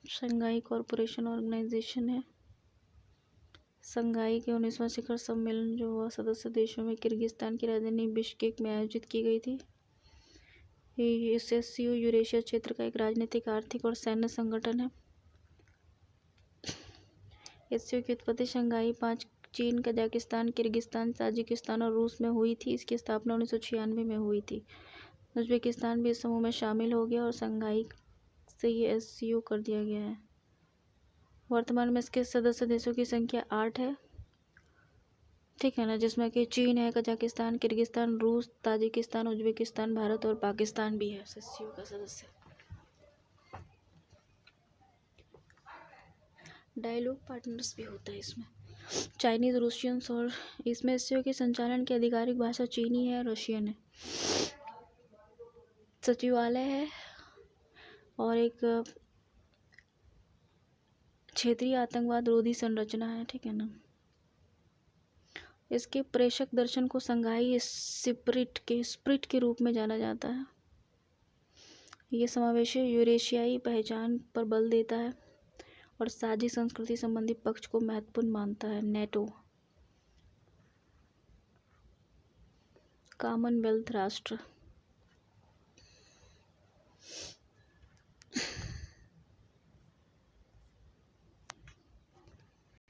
शंघाई कॉरपोरेशन ऑर्गेनाइजेशन है। शंघाई के 19वां शिखर सम्मेलन जो हुआ सदस्य देशों में किर्गिस्तान की राजधानी बिश्केक में आयोजित की गई थी। SCO यूरेशिया क्षेत्र का एक राजनीतिक, आर्थिक और सैन्य संगठन है। SCO की उत्पत्ति शंघाई 5 चीन, कजाकिस्तान, किर्गिस्तान, ताजिकिस्तान और रूस में हुई थी। इसकी स्थापना 1996 में हुई थी। उज्बेकिस्तान भी इस समूह में शामिल हो गया और शंघाई से ये SCO कर दिया गया है। वर्तमान में इसके सदस्य देशों की संख्या 8 है। ठीक है ना, जिसमें कि चीन है, कजाकिस्तान, किर्गिस्तान, रूस, ताजिकिस्तान, उज्बेकिस्तान, भारत और पाकिस्तान भी है SCO का सदस्य। डायलॉग पार्टनर्स भी होता है इसमें, चाइनीज, रूसियंस और इसमें SCO के संचालन की आधिकारिक भाषा चीनी है, रशियन है। सचिवालय है और एक क्षेत्रीय आतंकवाद रोधी संरचना है। ठीक है ना। इसके प्रेषक दर्शन को शंघाई स्पिरिट के रूप में जाना जाता है। ये समावेशी यूरेशियाई पहचान पर बल देता है और साझी संस्कृति संबंधी पक्ष को महत्वपूर्ण मानता है। नेटो कॉमनवेल्थ राष्ट्र